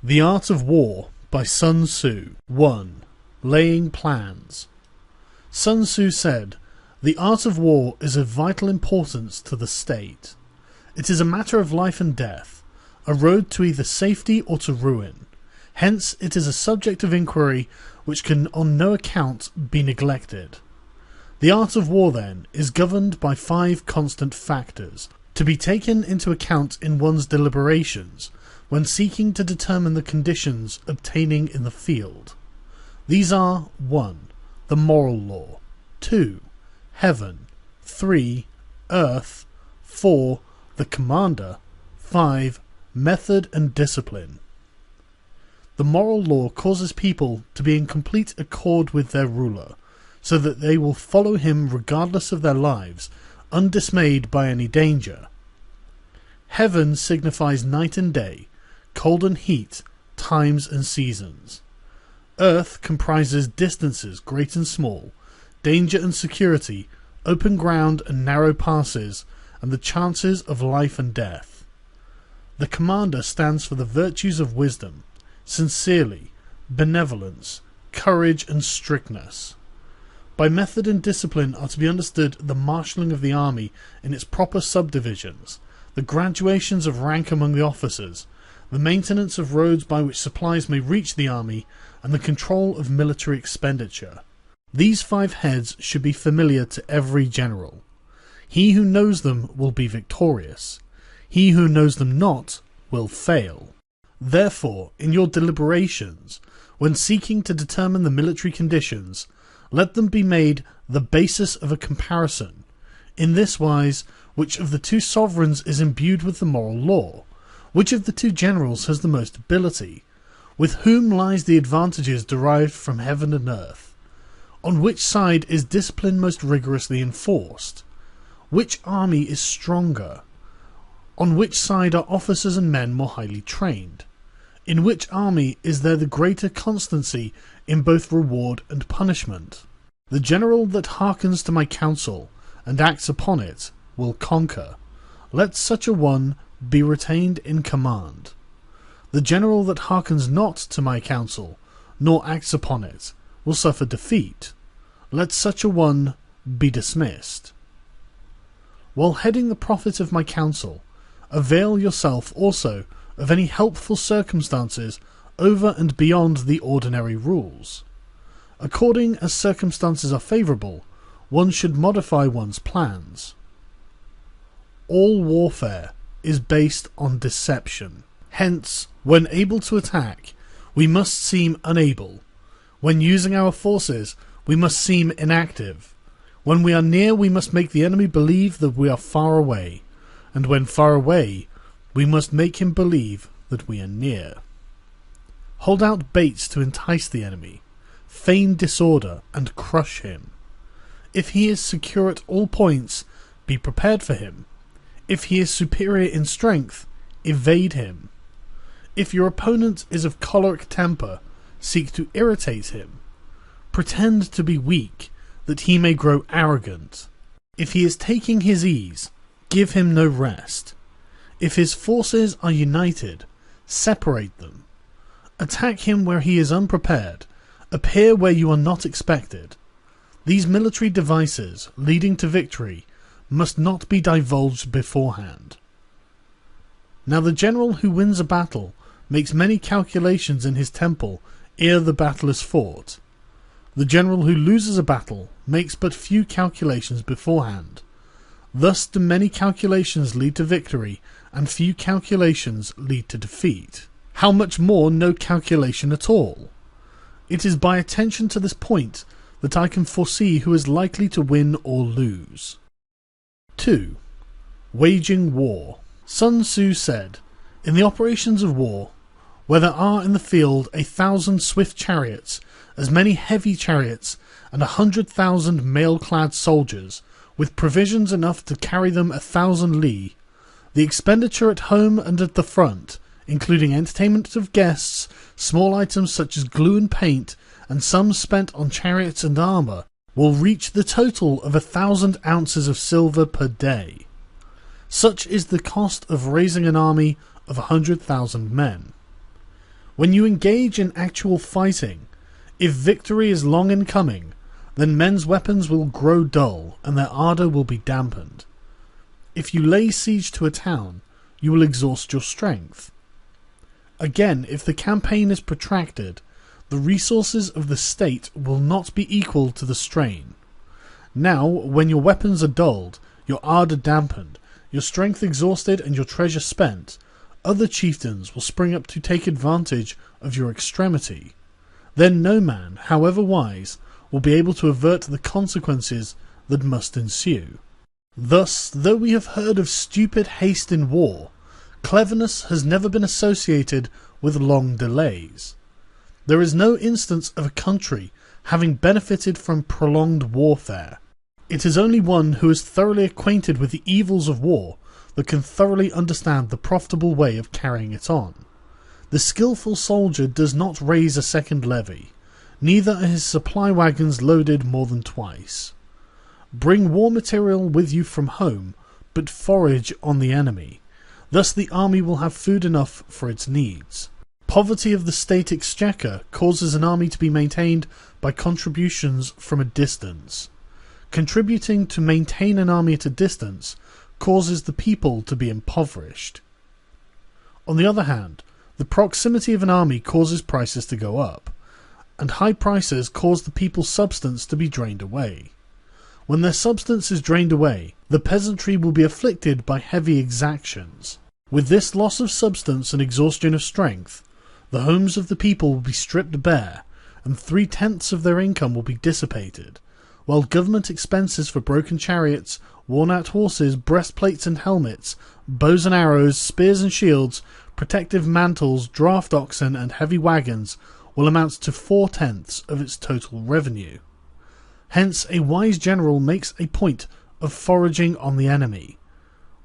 The Art of War by Sun Tzu. 1. Laying Plans. Sun Tzu said, "The art of war is of vital importance to the state. It is a matter of life and death, a road to either safety or to ruin. Hence it is a subject of inquiry which can on no account be neglected. The art of war, then, is governed by 5 constant factors, to be taken into account in one's deliberations, when seeking to determine the conditions obtaining in the field. These are 1. The moral law, 2. Heaven, 3. Earth, 4. The commander, 5. Method and discipline. The moral law causes people to be in complete accord with their ruler, so that they will follow him regardless of their lives, undismayed by any danger. Heaven signifies night and day, cold and heat, times and seasons. Earth comprises distances great and small, danger and security, open ground and narrow passes, and the chances of life and death. The commander stands for the virtues of wisdom, sincerity, benevolence, courage and strictness. By method and discipline are to be understood the marshalling of the army in its proper subdivisions, the graduations of rank among the officers, the maintenance of roads by which supplies may reach the army, and the control of military expenditure. These 5 heads should be familiar to every general. He who knows them will be victorious. He who knows them not will fail. Therefore, in your deliberations, when seeking to determine the military conditions, let them be made the basis of a comparison, in this wise, which of the 2 sovereigns is imbued with the moral law? Which of the 2 generals has the most ability? With whom lies the advantages derived from heaven and earth? On which side is discipline most rigorously enforced? Which army is stronger? On which side are officers and men more highly trained? In which army is there the greater constancy in both reward and punishment? The general that hearkens to my counsel and acts upon it will conquer. Let such a one be retained in command. The general that hearkens not to my counsel, nor acts upon it, will suffer defeat. Let such a one be dismissed. While heading the profit of my counsel, avail yourself also of any helpful circumstances over and beyond the ordinary rules. According as circumstances are favourable, one should modify one's plans. All warfare is based on deception. Hence, when able to attack, we must seem unable. When using our forces, we must seem inactive. When we are near, we must make the enemy believe that we are far away, and when far away, we must make him believe that we are near. Hold out baits to entice the enemy, feign disorder, and crush him. If he is secure at all points, be prepared for him. If he is superior in strength, evade him. If your opponent is of choleric temper, seek to irritate him. Pretend to be weak, that he may grow arrogant. If he is taking his ease, give him no rest. If his forces are united, separate them. Attack him where he is unprepared, appear where you are not expected. These military devices, leading to victory, must not be divulged beforehand. Now the general who wins a battle makes many calculations in his temple ere the battle is fought. The general who loses a battle makes but few calculations beforehand. Thus do many calculations lead to victory, and few calculations lead to defeat. How much more no calculation at all? It is by attention to this point that I can foresee who is likely to win or lose. 2. Waging war. Sun Tzu said, "In the operations of war, where there are in the field 1,000 swift chariots, as many heavy chariots, and 100,000 mail-clad soldiers, with provisions enough to carry them 1,000 li, the expenditure at home and at the front, including entertainment of guests, small items such as glue and paint, and sums spent on chariots and armour, will reach the total of 1,000 ounces of silver per day. Such is the cost of raising an army of 100,000 men. When you engage in actual fighting, if victory is long in coming, then men's weapons will grow dull and their ardour will be dampened. If you lay siege to a town, you will exhaust your strength. Again, if the campaign is protracted, the resources of the state will not be equal to the strain. Now, when your weapons are dulled, your ardour dampened, your strength exhausted and your treasure spent, other chieftains will spring up to take advantage of your extremity. Then no man, however wise, will be able to avert the consequences that must ensue. Thus, though we have heard of stupid haste in war, cleverness has never been associated with long delays. There is no instance of a country having benefited from prolonged warfare. It is only one who is thoroughly acquainted with the evils of war that can thoroughly understand the profitable way of carrying it on. The skilful soldier does not raise a second levy, neither are his supply wagons loaded more than twice. Bring war material with you from home, but forage on the enemy. Thus the army will have food enough for its needs. Poverty of the state exchequer causes an army to be maintained by contributions from a distance. Contributing to maintain an army at a distance causes the people to be impoverished. On the other hand, the proximity of an army causes prices to go up, and high prices cause the people's substance to be drained away. When their substance is drained away, the peasantry will be afflicted by heavy exactions. With this loss of substance and exhaustion of strength, the homes of the people will be stripped bare, and 3/10 of their income will be dissipated, while government expenses for broken chariots, worn-out horses, breastplates and helmets, bows and arrows, spears and shields, protective mantles, draft oxen and heavy wagons will amount to 4/10 of its total revenue. Hence a wise general makes a point of foraging on the enemy.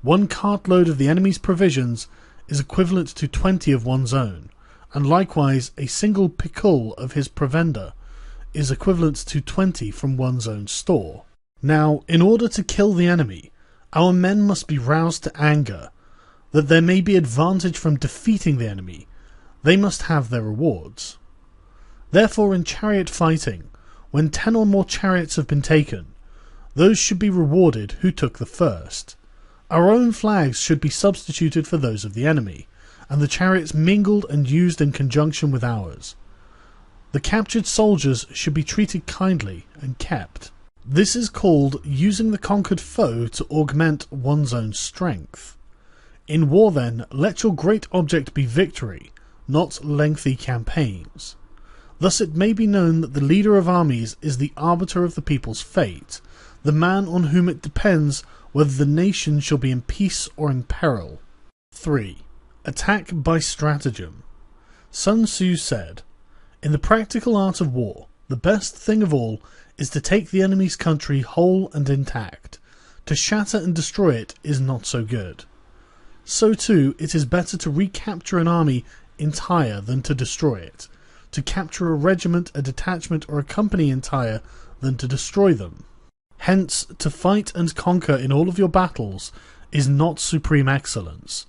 1 cartload of the enemy's provisions is equivalent to 20 of one's own, and likewise a single picul of his provender is equivalent to 20 from one's own store. Now, in order to kill the enemy, our men must be roused to anger. That there may be advantage from defeating the enemy, they must have their rewards. Therefore, in chariot fighting, when 10 or more chariots have been taken, those should be rewarded who took the first. Our own flags should be substituted for those of the enemy, and the chariots mingled and used in conjunction with ours. The captured soldiers should be treated kindly and kept. This is called using the conquered foe to augment one's own strength. In war, then, let your great object be victory, not lengthy campaigns. Thus it may be known that the leader of armies is the arbiter of the people's fate, the man on whom it depends whether the nation shall be in peace or in peril. 3. Attack by stratagem. Sun Tzu said, "In the practical art of war, the best thing of all is to take the enemy's country whole and intact. To shatter and destroy it is not so good. So too, it is better to recapture an army entire than to destroy it, to capture a regiment, a detachment, or a company entire than to destroy them. Hence, to fight and conquer in all of your battles is not supreme excellence.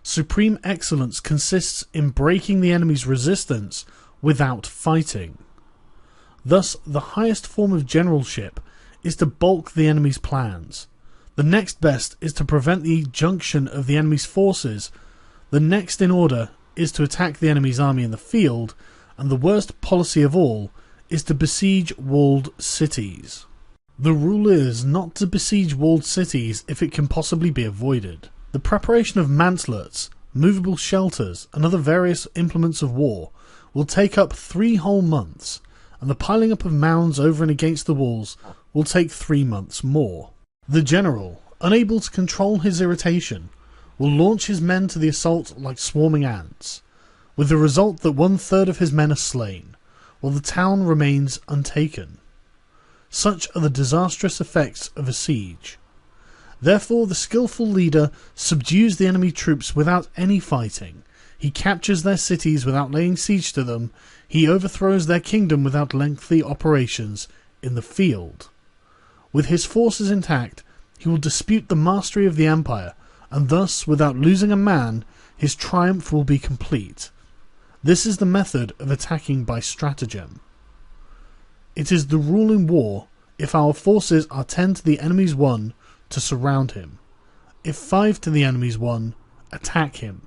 Supreme excellence consists in breaking the enemy's resistance without fighting. Thus, the highest form of generalship is to balk the enemy's plans. The next best is to prevent the junction of the enemy's forces. The next in order is to attack the enemy's army in the field, and the worst policy of all is to besiege walled cities. The rule is not to besiege walled cities if it can possibly be avoided. The preparation of mantlets, movable shelters, and other various implements of war will take up 3 whole months, and the piling up of mounds over and against the walls will take 3 months more. The general, unable to control his irritation, will launch his men to the assault like swarming ants, with the result that 1/3 of his men are slain, while the town remains untaken. Such are the disastrous effects of a siege. Therefore the skilful leader subdues the enemy troops without any fighting. He captures their cities without laying siege to them. He overthrows their kingdom without lengthy operations in the field. With his forces intact, he will dispute the mastery of the empire, and thus, without losing a man, his triumph will be complete. This is the method of attacking by stratagem. It is the rule in war, if our forces are 10 to the enemy's 1, to surround him. If 5 to the enemy's 1, attack him.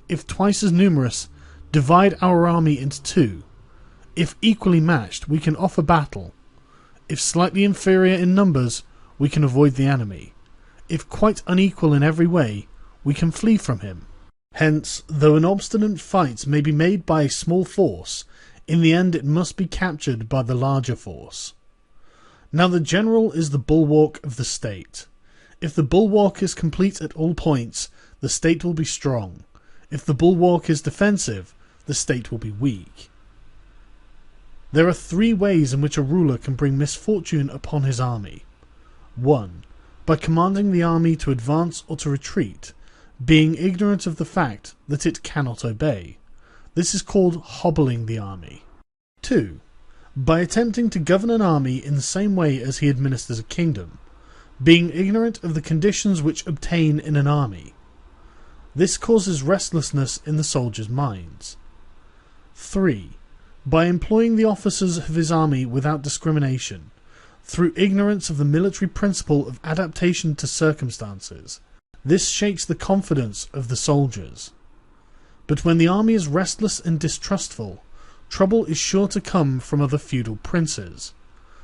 If twice as numerous, divide our army into 2. If equally matched, we can offer battle. If slightly inferior in numbers, we can avoid the enemy. If quite unequal in every way, we can flee from him. Hence, though an obstinate fight may be made by a small force, in the end it must be captured by the larger force. Now the general is the bulwark of the state. If the bulwark is complete at all points, the state will be strong. If the bulwark is defensive, the state will be weak. There are 3 ways in which a ruler can bring misfortune upon his army. 1. By commanding the army to advance or to retreat, being ignorant of the fact that it cannot obey. This is called hobbling the army. 2. By attempting to govern an army in the same way as he administers a kingdom, being ignorant of the conditions which obtain in an army. This causes restlessness in the soldiers' minds. 3. By employing the officers of his army without discrimination, through ignorance of the military principle of adaptation to circumstances. This shakes the confidence of the soldiers. But when the army is restless and distrustful, trouble is sure to come from other feudal princes.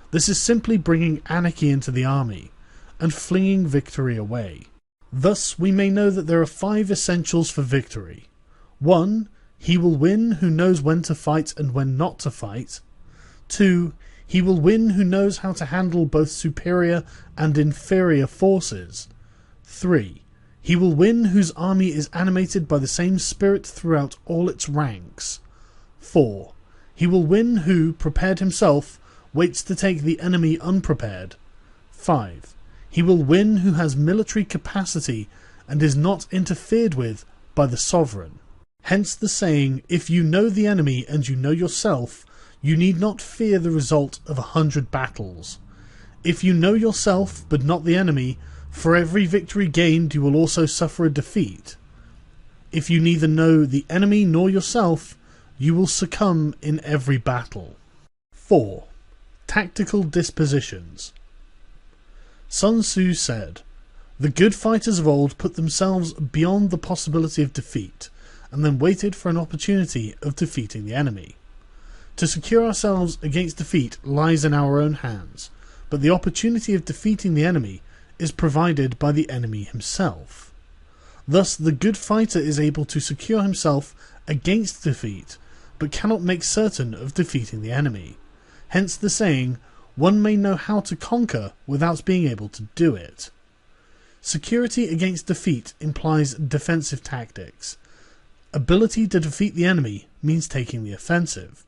This is simply bringing anarchy into the army, and flinging victory away. Thus we may know that there are 5 essentials for victory. 1. He will win who knows when to fight and when not to fight. 2. He will win who knows how to handle both superior and inferior forces. 3. He will win whose army is animated by the same spirit throughout all its ranks. 4. He will win who, prepared himself, waits to take the enemy unprepared. 5. He will win who has military capacity and is not interfered with by the sovereign. Hence the saying, if you know the enemy and you know yourself, you need not fear the result of 100 battles. If you know yourself but not the enemy, for every victory gained you will also suffer a defeat. If you neither know the enemy nor yourself, you will succumb in every battle. 4. Tactical dispositions. Sun Tzu said, "The good fighters of old put themselves beyond the possibility of defeat, and then waited for an opportunity of defeating the enemy. To secure ourselves against defeat lies in our own hands, but the opportunity of defeating the enemy is provided by the enemy himself. Thus the good fighter is able to secure himself against defeat, but cannot make certain of defeating the enemy. Hence the saying, one may know how to conquer without being able to do it." Security against defeat implies defensive tactics. Ability to defeat the enemy means taking the offensive.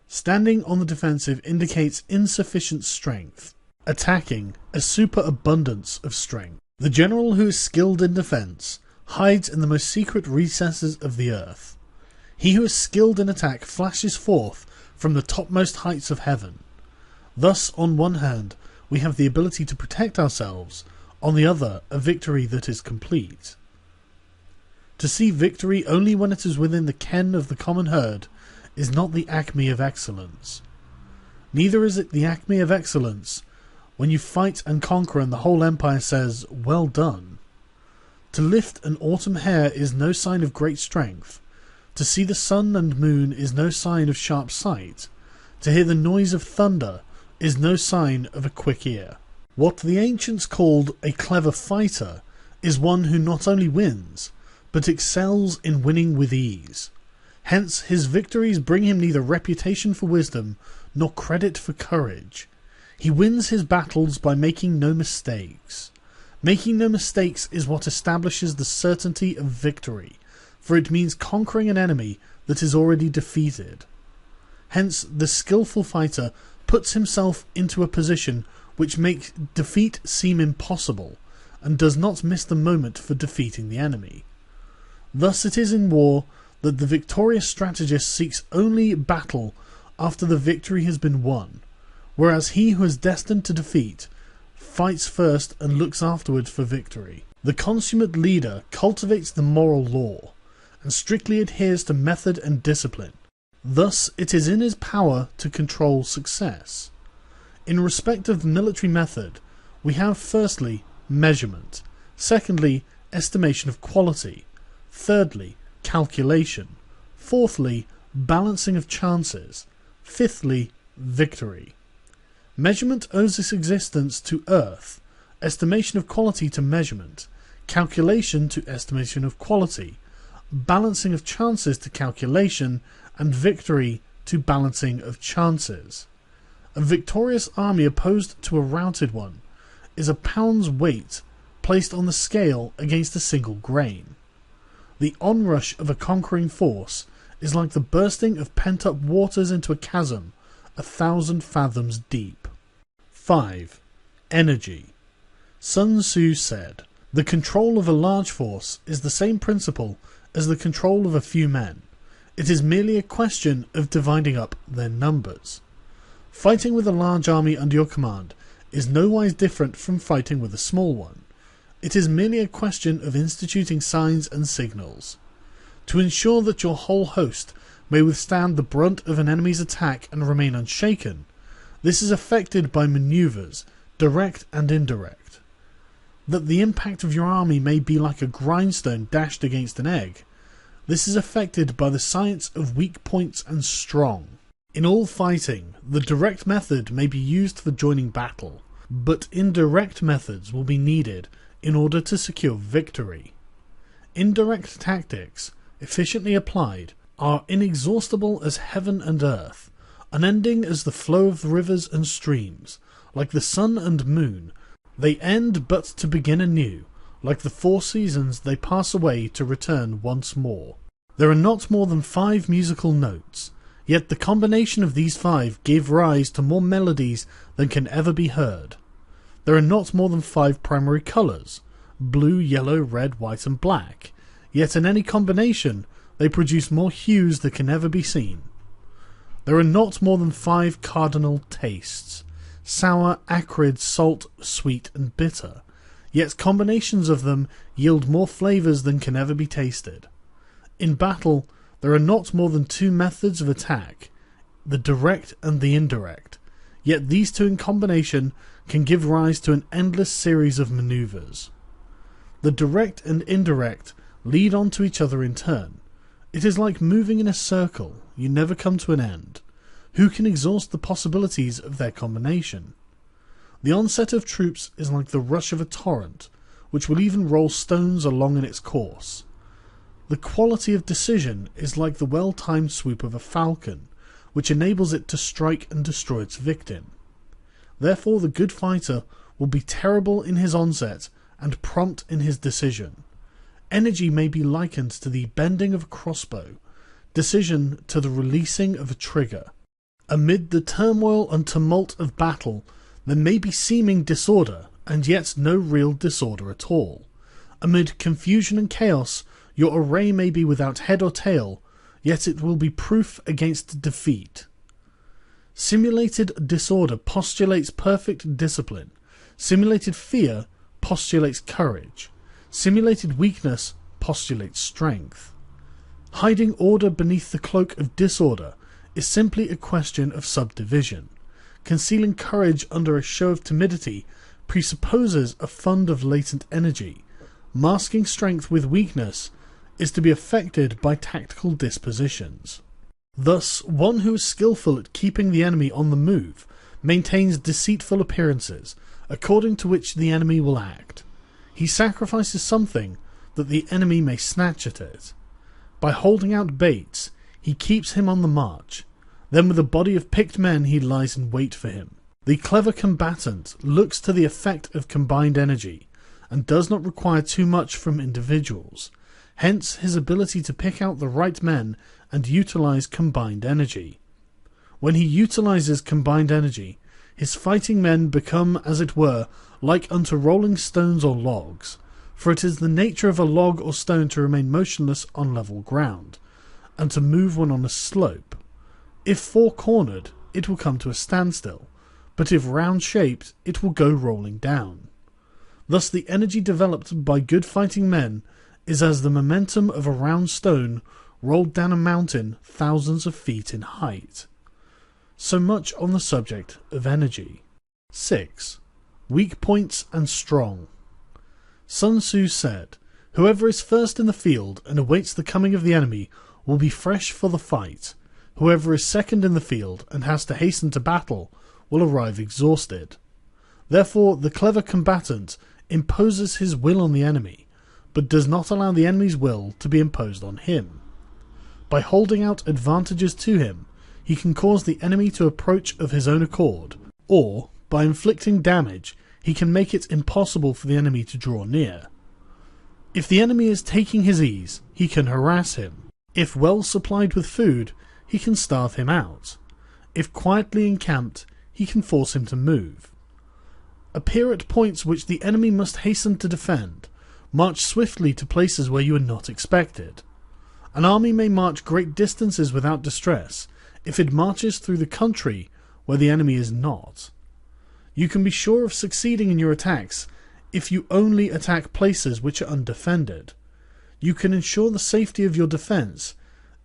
Standing on the defensive indicates insufficient strength. Attacking, a superabundance of strength. The general who is skilled in defense hides in the most secret recesses of the earth. He who is skilled in attack flashes forth from the topmost heights of heaven. Thus, on one hand, we have the ability to protect ourselves, on the other, a victory that is complete. To see victory only when it is within the ken of the common herd is not the acme of excellence. Neither is it the acme of excellence when you fight and conquer and the whole empire says, "Well done." To lift an autumn hair is no sign of great strength. To see the sun and moon is no sign of sharp sight. To hear the noise of thunder is no sign of a quick ear. What the ancients called a clever fighter is one who not only wins, but excels in winning with ease. Hence his victories bring him neither reputation for wisdom nor credit for courage. He wins his battles by making no mistakes. Making no mistakes is what establishes the certainty of victory, for it means conquering an enemy that is already defeated. Hence the skillful fighter puts himself into a position which makes defeat seem impossible, and does not miss the moment for defeating the enemy. Thus it is in war that the victorious strategist seeks only battle after the victory has been won, whereas he who is destined to defeat fights first and looks afterwards for victory. The consummate leader cultivates the moral law, and strictly adheres to method and discipline. Thus, it is in his power to control success. In respect of the military method, we have firstly, measurement, secondly, estimation of quality, thirdly, calculation, fourthly, balancing of chances, fifthly, victory. Measurement owes its existence to earth, estimation of quality to measurement, calculation to estimation of quality, balancing of chances to calculation, and victory to balancing of chances. A victorious army opposed to a routed one is a pound's weight placed on the scale against a single grain. The onrush of a conquering force is like the bursting of pent-up waters into a chasm 1,000 fathoms deep. 5. Energy. Sun Tzu said, "The control of a large force is the same principle as the control of a few men. It is merely a question of dividing up their numbers." Fighting with a large army under your command is nowise different from fighting with a small one. It is merely a question of instituting signs and signals. To ensure that your whole host may withstand the brunt of an enemy's attack and remain unshaken, this is effected by manoeuvres, direct and indirect. That the impact of your army may be like a grindstone dashed against an egg, this is effected by the science of weak points and strong. In all fighting, the direct method may be used for joining battle, but indirect methods will be needed in order to secure victory. Indirect tactics, efficiently applied, are inexhaustible as heaven and earth, unending as the flow of the rivers and streams. Like the sun and moon, they end but to begin anew. Like the 4 seasons, they pass away to return once more. There are not more than 5 musical notes, yet the combination of these 5 give rise to more melodies than can ever be heard. There are not more than 5 primary colours, blue, yellow, red, white and black, yet in any combination they produce more hues that can never be seen. There are not more than 5 cardinal tastes, sour, acrid, salt, sweet and bitter, yet combinations of them yield more flavours than can ever be tasted. In battle, there are not more than 2 methods of attack, the direct and the indirect, yet these 2 in combination can give rise to an endless series of manoeuvres. The direct and indirect lead on to each other in turn. It is like moving in a circle, you never come to an end. Who can exhaust the possibilities of their combination? The onset of troops is like the rush of a torrent, which will even roll stones along in its course. The quality of decision is like the well-timed swoop of a falcon, which enables it to strike and destroy its victim. Therefore the good fighter will be terrible in his onset and prompt in his decision. Energy may be likened to the bending of a crossbow, decision to the releasing of a trigger. Amid the turmoil and tumult of battle, there may be seeming disorder, and yet no real disorder at all. Amid confusion and chaos, your array may be without head or tail, yet it will be proof against defeat. Simulated disorder postulates perfect discipline. Simulated fear postulates courage. Simulated weakness postulates strength. Hiding order beneath the cloak of disorder is simply a question of subdivision. Concealing courage under a show of timidity presupposes a fund of latent energy. Masking strength with weakness is to be effected by tactical dispositions. Thus, one who is skillful at keeping the enemy on the move maintains deceitful appearances, according to which the enemy will act. He sacrifices something that the enemy may snatch at it. By holding out baits, he keeps him on the march. Then with a body of picked men he lies in wait for him. The clever combatant looks to the effect of combined energy, and does not require too much from individuals. Hence his ability to pick out the right men and utilize combined energy. When he utilizes combined energy, his fighting men become, as it were, like unto rolling stones or logs, for it is the nature of a log or stone to remain motionless on level ground, and to move when on a slope. If four-cornered, it will come to a standstill, but if round-shaped, it will go rolling down. Thus the energy developed by good fighting men is as the momentum of a round stone rolled down a mountain thousands of feet in height. So much on the subject of energy. 6. Weak points and strong. Sun Tzu said, "Whoever is first in the field and awaits the coming of the enemy will be fresh for the fight. Whoever is second in the field and has to hasten to battle will arrive exhausted." Therefore, the clever combatant imposes his will on the enemy, but does not allow the enemy's will to be imposed on him. By holding out advantages to him, he can cause the enemy to approach of his own accord, or, by inflicting damage, he can make it impossible for the enemy to draw near. If the enemy is taking his ease, he can harass him. If well supplied with food, he can starve him out. If quietly encamped, he can force him to move. Appear at points which the enemy must hasten to defend. March swiftly to places where you are not expected. An army may march great distances without distress if it marches through the country where the enemy is not. You can be sure of succeeding in your attacks if you only attack places which are undefended. You can ensure the safety of your defense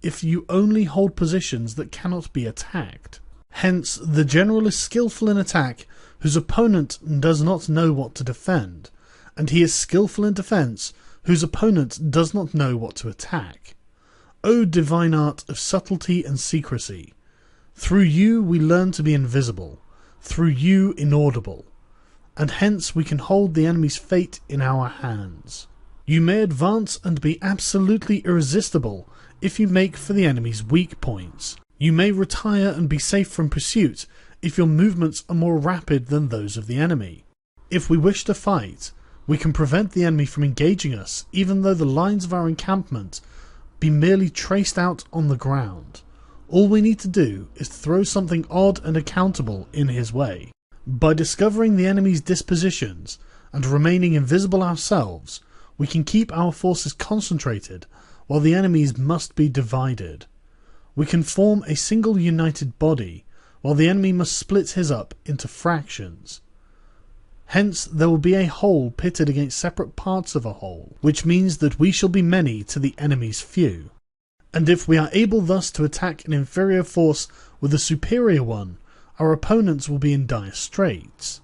if you only hold positions that cannot be attacked. Hence, the general is skillful in attack whose opponent does not know what to defend, and he is skillful in defense whose opponent does not know what to attack. O divine art of subtlety and secrecy! Through you we learn to be invisible, through you inaudible, and hence we can hold the enemy's fate in our hands. You may advance and be absolutely irresistible if you make for the enemy's weak points. You may retire and be safe from pursuit if your movements are more rapid than those of the enemy. If we wish to fight, we can prevent the enemy from engaging us even though the lines of our encampment be merely traced out on the ground. All we need to do is throw something odd and accountable in his way. By discovering the enemy's dispositions and remaining invisible ourselves, we can keep our forces concentrated while the enemy's must be divided. We can form a single united body while the enemy must split his up into fractions. Hence there will be a whole pitted against separate parts of a whole, which means that we shall be many to the enemy's few. And if we are able thus to attack an inferior force with a superior one, our opponents will be in dire straits.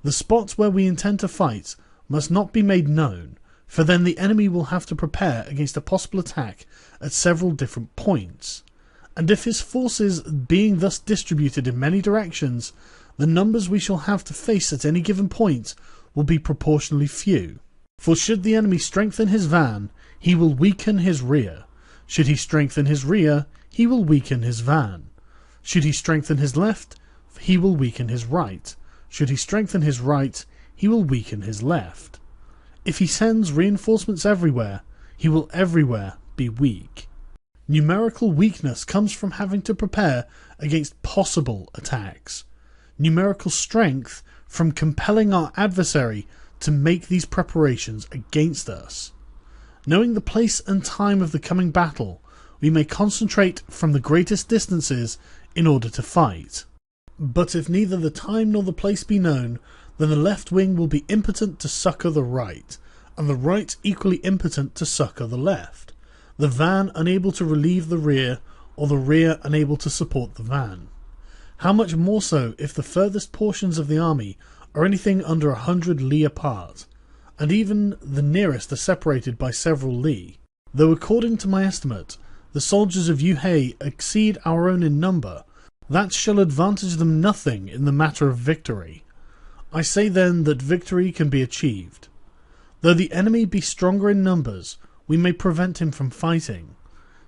The spot where we intend to fight must not be made known, for then the enemy will have to prepare against a possible attack at several different points. And if his forces being thus distributed in many directions, the numbers we shall have to face at any given point will be proportionally few. For should the enemy strengthen his van, he will weaken his rear. Should he strengthen his rear, he will weaken his van. Should he strengthen his left, he will weaken his right. Should he strengthen his right, he will weaken his left. If he sends reinforcements everywhere, he will everywhere be weak. Numerical weakness comes from having to prepare against possible attacks. Numerical strength from compelling our adversary to make these preparations against us. Knowing the place and time of the coming battle, we may concentrate from the greatest distances in order to fight. But if neither the time nor the place be known, then the left wing will be impotent to succour the right, and the right equally impotent to succour the left, the van unable to relieve the rear, or the rear unable to support the van. How much more so if the furthest portions of the army are anything under 100 li apart, and even the nearest are separated by several li. Though according to my estimate, the soldiers of Yuhei exceed our own in number, that shall advantage them nothing in the matter of victory. I say then that victory can be achieved. Though the enemy be stronger in numbers, we may prevent him from fighting.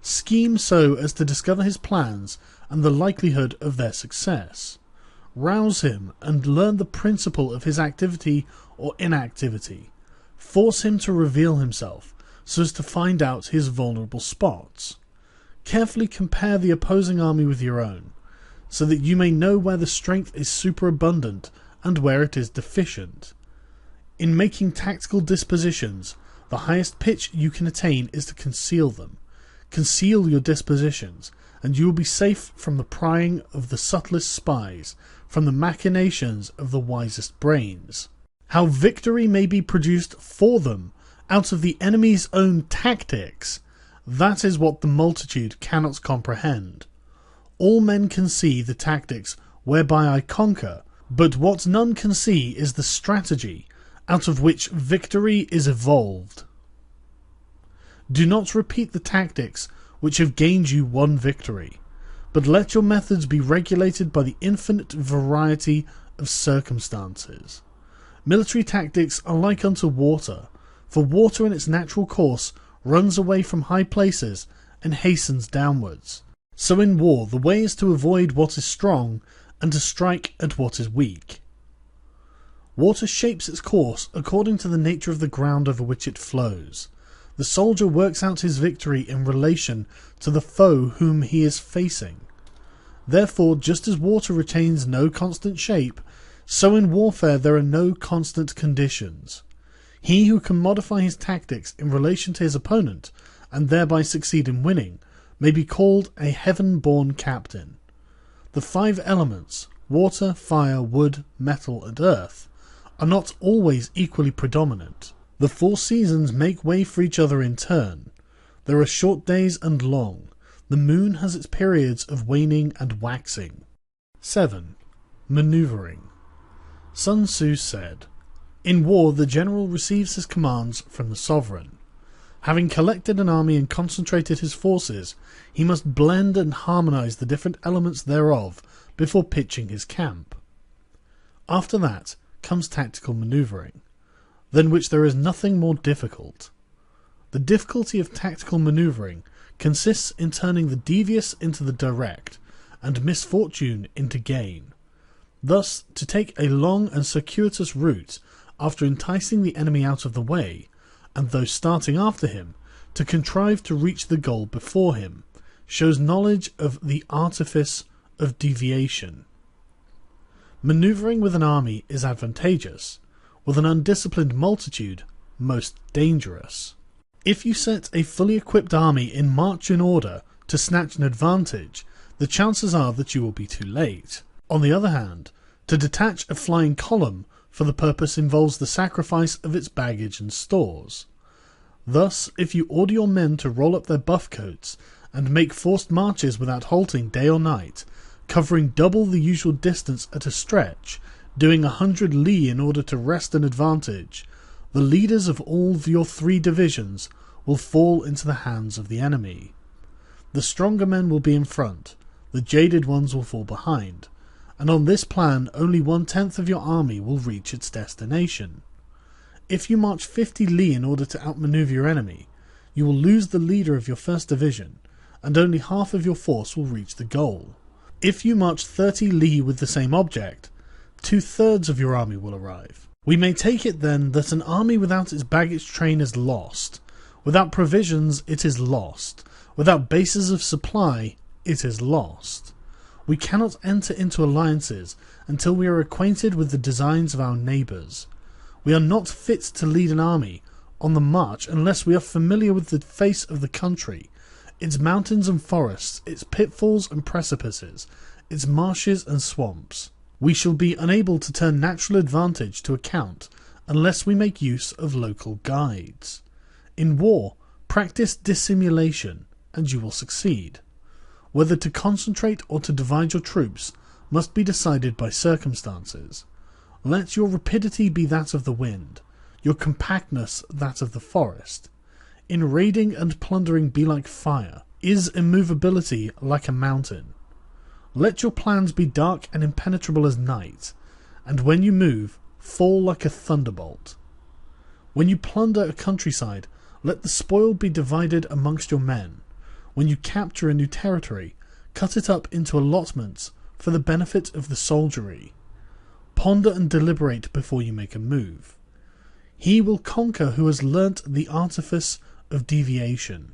Scheme so as to discover his plans and the likelihood of their success. Rouse him and learn the principle of his activity or inactivity. Force him to reveal himself so as to find out his vulnerable spots. Carefully compare the opposing army with your own, so that you may know where the strength is superabundant and where it is deficient. In making tactical dispositions, the highest pitch you can attain is to conceal them. Conceal your dispositions, and you will be safe from the prying of the subtlest spies, from the machinations of the wisest brains. How victory may be produced for them, out of the enemy's own tactics, that is what the multitude cannot comprehend. All men can see the tactics whereby I conquer, but what none can see is the strategy out of which victory is evolved. Do not repeat the tactics which have gained you one victory, but let your methods be regulated by the infinite variety of circumstances. Military tactics are like unto water, for water in its natural course runs away from high places and hastens downwards. So in war the way is to avoid what is strong and to strike at what is weak. Water shapes its course according to the nature of the ground over which it flows. The soldier works out his victory in relation to the foe whom he is facing. Therefore, just as water retains no constant shape, so in warfare there are no constant conditions. He who can modify his tactics in relation to his opponent, and thereby succeed in winning, may be called a heaven-born captain. The 5 elements, water, fire, wood, metal, and earth, are not always equally predominant. The 4 seasons make way for each other in turn. There are short days and long. The moon has its periods of waning and waxing. 7. Maneuvering. Sun Tzu said, "In war the general receives his commands from the sovereign. Having collected an army and concentrated his forces, he must blend and harmonize the different elements thereof before pitching his camp. After that comes tactical maneuvering, than which there is nothing more difficult. The difficulty of tactical maneuvering consists in turning the devious into the direct, and misfortune into gain. Thus, to take a long and circuitous route after enticing the enemy out of the way, and though starting after him, to contrive to reach the goal before him, shows knowledge of the artifice of deviation. Maneuvering with an army is advantageous, with an undisciplined multitude most dangerous. If you set a fully equipped army in march in order to snatch an advantage, the chances are that you will be too late. On the other hand, to detach a flying column for the purpose involves the sacrifice of its baggage and stores. Thus, if you order your men to roll up their buff coats and make forced marches without halting day or night, covering double the usual distance at a stretch, doing 100 li in order to wrest an advantage, the leaders of all of your 3 divisions will fall into the hands of the enemy. The stronger men will be in front, the jaded ones will fall behind, and on this plan only 1/10 of your army will reach its destination. If you march 50 li in order to outmaneuver your enemy, you will lose the leader of your first division, and only half of your force will reach the goal. If you march 30 li with the same object, 2/3 of your army will arrive. We may take it then that an army without its baggage train is lost. Without provisions it is lost. Without bases of supply it is lost. We cannot enter into alliances until we are acquainted with the designs of our neighbours. We are not fit to lead an army on the march unless we are familiar with the face of the country, its mountains and forests, its pitfalls and precipices, its marshes and swamps. We shall be unable to turn natural advantage to account unless we make use of local guides. In war, practice dissimulation, and you will succeed. Whether to concentrate or to divide your troops must be decided by circumstances. Let your rapidity be that of the wind, your compactness that of the forest. In raiding and plundering be like fire, is immovability like a mountain. Let your plans be dark and impenetrable as night, and when you move, fall like a thunderbolt. When you plunder a countryside, let the spoil be divided amongst your men. When you capture a new territory, cut it up into allotments for the benefit of the soldiery. Ponder and deliberate before you make a move. He will conquer who has learnt the artifice of deviation.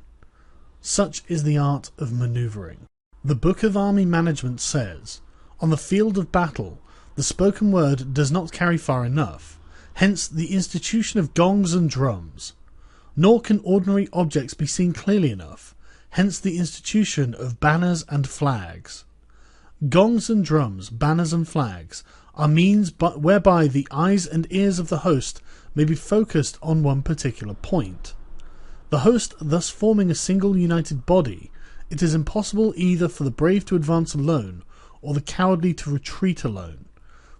Such is the art of manoeuvring. The Book of Army Management says, "On the field of battle, the spoken word does not carry far enough, hence the institution of gongs and drums. Nor can ordinary objects be seen clearly enough, hence the institution of banners and flags. Gongs and drums, banners and flags are means whereby the eyes and ears of the host may be focused on one particular point. The host thus forming a single united body, it is impossible either for the brave to advance alone or the cowardly to retreat alone.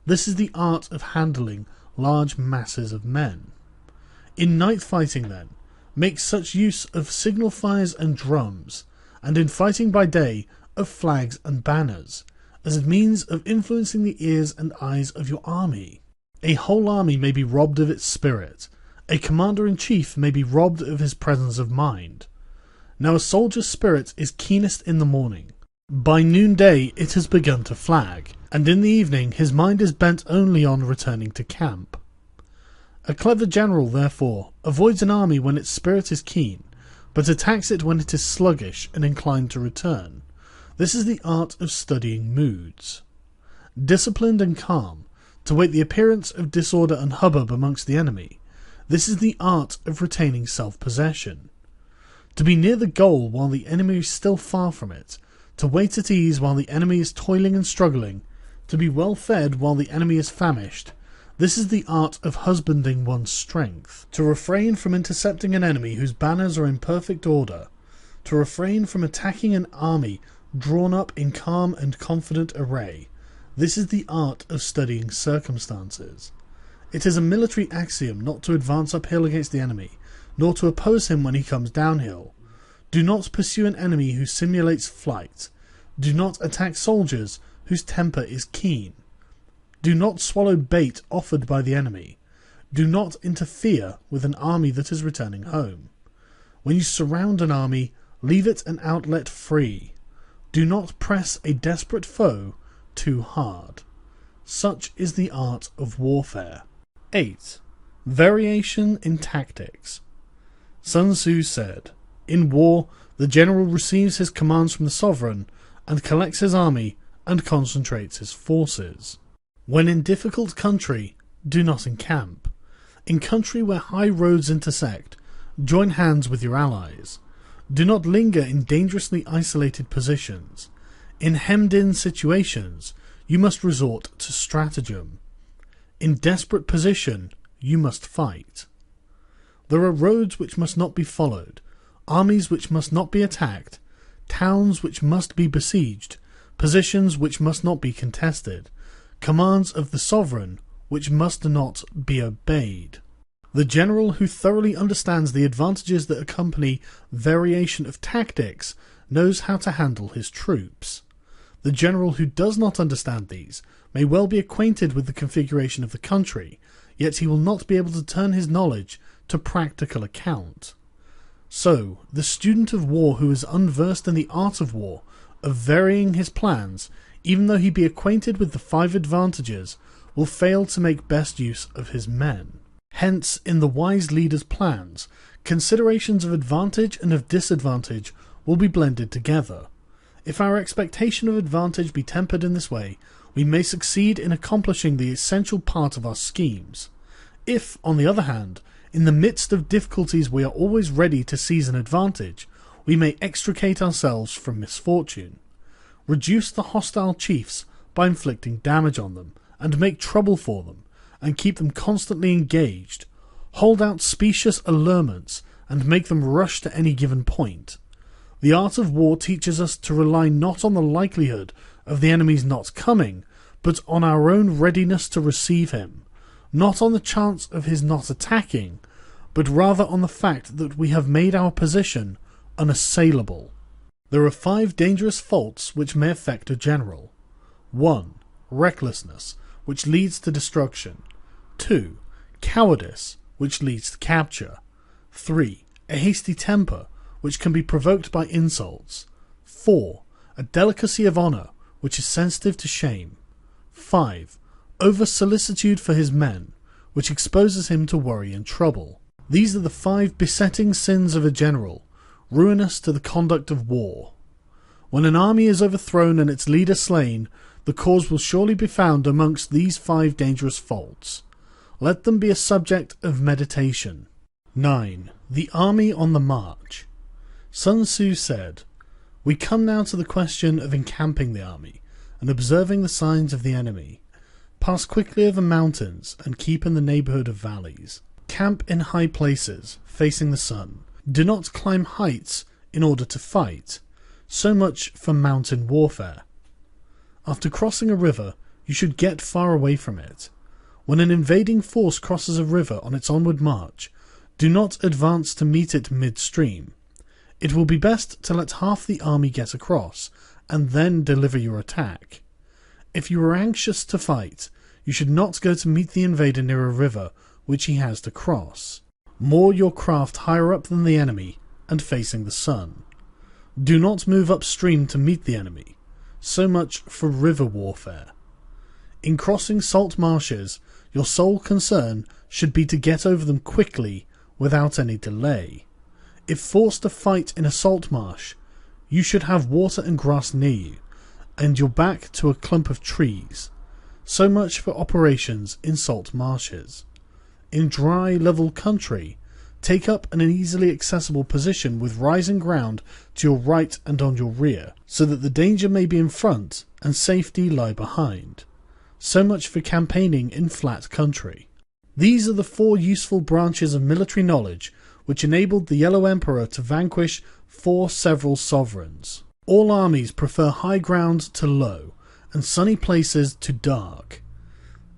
This is the art of handling large masses of men. In night fighting, then, make such use of signal fires and drums, and in fighting by day of flags and banners, as a means of influencing the ears and eyes of your army. A whole army may be robbed of its spirit. A commander-in-chief may be robbed of his presence of mind. Now a soldier's spirit is keenest in the morning. By noonday it has begun to flag, and in the evening his mind is bent only on returning to camp. A clever general, therefore, avoids an army when its spirit is keen, but attacks it when it is sluggish and inclined to return. This is the art of studying moods. Disciplined and calm, to wait the appearance of disorder and hubbub amongst the enemy. This is the art of retaining self-possession. To be near the goal while the enemy is still far from it, to wait at ease while the enemy is toiling and struggling, to be well fed while the enemy is famished. This is the art of husbanding one's strength. To refrain from intercepting an enemy whose banners are in perfect order. To refrain from attacking an army drawn up in calm and confident array. This is the art of studying circumstances. It is a military axiom not to advance uphill against the enemy, nor to oppose him when he comes downhill. Do not pursue an enemy who simulates flight. Do not attack soldiers whose temper is keen. Do not swallow bait offered by the enemy. Do not interfere with an army that is returning home. When you surround an army, leave it an outlet free. Do not press a desperate foe too hard. Such is the art of warfare. 8. Variation in tactics. Sun Tzu said, "In war, the general receives his commands from the sovereign, and collects his army, and concentrates his forces. When in difficult country, do not encamp. In country where high roads intersect, join hands with your allies. Do not linger in dangerously isolated positions. In hemmed-in situations, you must resort to stratagem. In desperate position, you must fight. There are roads which must not be followed, armies which must not be attacked, towns which must be besieged, positions which must not be contested, commands of the sovereign which must not be obeyed." The general who thoroughly understands the advantages that accompany variation of tactics knows how to handle his troops. The general who does not understand these may well be acquainted with the configuration of the country, yet he will not be able to turn his knowledge to practical account. So, the student of war who is unversed in the art of war, of varying his plans, even though he be acquainted with the 5 advantages, will fail to make best use of his men. Hence, in the wise leader's plans, considerations of advantage and of disadvantage will be blended together. If our expectation of advantage be tempered in this way, we may succeed in accomplishing the essential part of our schemes. If, on the other hand, in the midst of difficulties we are always ready to seize an advantage, we may extricate ourselves from misfortune. Reduce the hostile chiefs by inflicting damage on them, and make trouble for them, and keep them constantly engaged. Hold out specious allurements, and make them rush to any given point. The art of war teaches us to rely not on the likelihood of the enemy's not coming, but on our own readiness to receive him, not on the chance of his not attacking, but rather on the fact that we have made our position unassailable. There are 5 dangerous faults which may affect a general. 1. Recklessness, which leads to destruction. 2. Cowardice, which leads to capture. 3. A hasty temper, which can be provoked by insults. 4. A delicacy of honour, which is sensitive to shame. 5. Over-solicitude for his men, which exposes him to worry and trouble. These are the 5 besetting sins of a general, ruinous to the conduct of war. When an army is overthrown and its leader slain, the cause will surely be found amongst these 5 dangerous faults. Let them be a subject of meditation. 9. The army on the march. Sun Tzu said, "We come now to the question of encamping the army, and observing the signs of the enemy. Pass quickly over mountains and keep in the neighbourhood of valleys. Camp in high places, facing the sun. Do not climb heights in order to fight. So much for mountain warfare. After crossing a river, you should get far away from it. When an invading force crosses a river on its onward march, do not advance to meet it midstream. It will be best to let half the army get across, and then deliver your attack. If you are anxious to fight, you should not go to meet the invader near a river which he has to cross. Moor your craft higher up than the enemy and facing the sun. Do not move upstream to meet the enemy. So much for river warfare. In crossing salt marshes, your sole concern should be to get over them quickly without any delay. If forced to fight in a salt marsh, you should have water and grass near you, and your back to a clump of trees. So much for operations in salt marshes. In dry, level country, take up an easily accessible position with rising ground to your right and on your rear, so that the danger may be in front and safety lie behind. So much for campaigning in flat country. These are the 4 useful branches of military knowledge which enabled the Yellow Emperor to vanquish 4 several sovereigns. All armies prefer high ground to low, and sunny places to dark.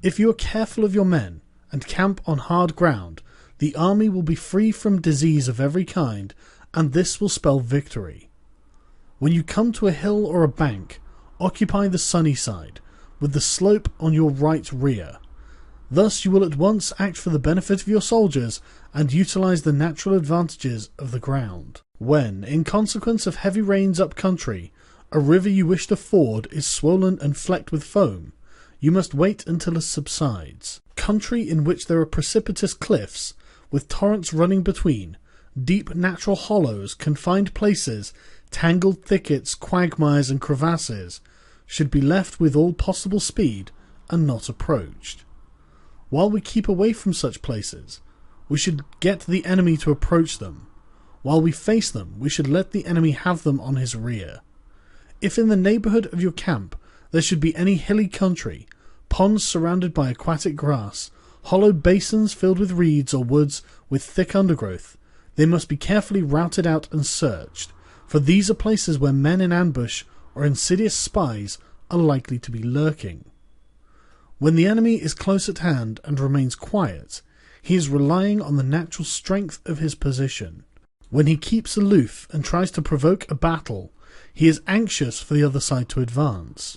If you are careful of your men, and camp on hard ground, the army will be free from disease of every kind, and this will spell victory. When you come to a hill or a bank, occupy the sunny side, with the slope on your right rear. Thus you will at once act for the benefit of your soldiers and utilize the natural advantages of the ground. When, in consequence of heavy rains up country, a river you wish to ford is swollen and flecked with foam, you must wait until it subsides. Country in which there are precipitous cliffs, with torrents running between, deep natural hollows, confined places, tangled thickets, quagmires and crevasses, should be left with all possible speed and not approached. While we keep away from such places, we should get the enemy to approach them. While we face them, we should let the enemy have them on his rear. If in the neighbourhood of your camp there should be any hilly country, ponds surrounded by aquatic grass, hollow basins filled with reeds or woods with thick undergrowth, they must be carefully routed out and searched, for these are places where men in ambush or insidious spies are likely to be lurking. When the enemy is close at hand and remains quiet, he is relying on the natural strength of his position. When he keeps aloof and tries to provoke a battle, he is anxious for the other side to advance.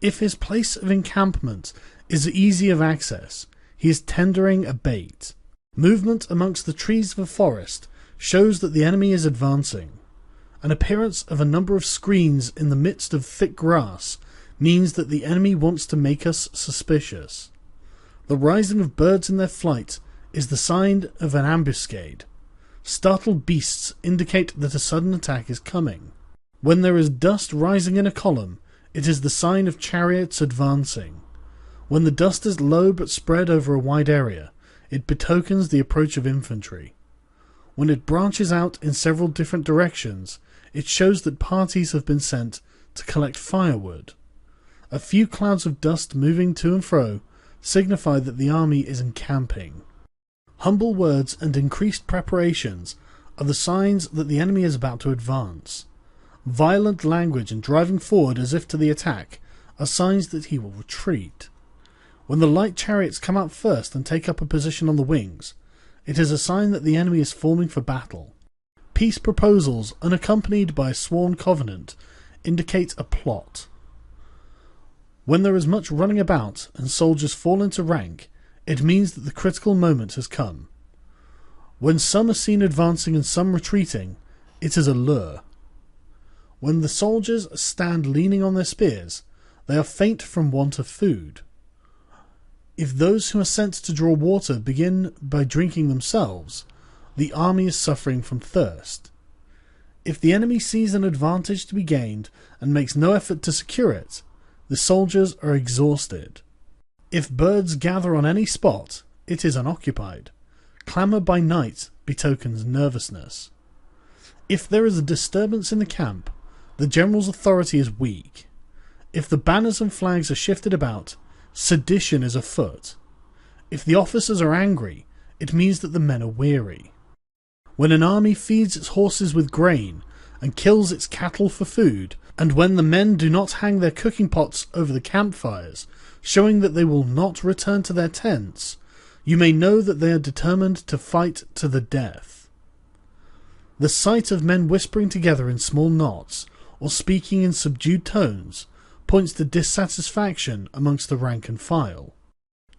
If his place of encampment is easy of access, he is tendering a bait. Movement amongst the trees of a forest shows that the enemy is advancing. An appearance of a number of screens in the midst of thick grass means that the enemy wants to make us suspicious. The rising of birds in their flight is the sign of an ambuscade. Startled beasts indicate that a sudden attack is coming. When there is dust rising in a column, it is the sign of chariots advancing. When the dust is low but spread over a wide area, it betokens the approach of infantry. When it branches out in several different directions, it shows that parties have been sent to collect firewood. A few clouds of dust moving to and fro signify that the army is encamping. Humble words and increased preparations are the signs that the enemy is about to advance. Violent language and driving forward as if to the attack are signs that he will retreat. When the light chariots come out first and take up a position on the wings, it is a sign that the enemy is forming for battle. Peace proposals unaccompanied by a sworn covenant indicate a plot. When there is much running about and soldiers fall into rank, it means that the critical moment has come. When some are seen advancing and some retreating, it is a lure. When the soldiers stand leaning on their spears, they are faint from want of food. If those who are sent to draw water begin by drinking themselves, the army is suffering from thirst. If the enemy sees an advantage to be gained and makes no effort to secure it, the soldiers are exhausted. If birds gather on any spot, it is unoccupied. Clamour by night betokens nervousness. If there is a disturbance in the camp, the general's authority is weak. If the banners and flags are shifted about, Sedition is afoot. If the officers are angry, it means that the men are weary. When an army feeds its horses with grain and kills its cattle for food, and when the men do not hang their cooking pots over the campfires, showing that they will not return to their tents, you may know that they are determined to fight to the death. The sight of men whispering together in small knots, or speaking in subdued tones, points to dissatisfaction amongst the rank and file.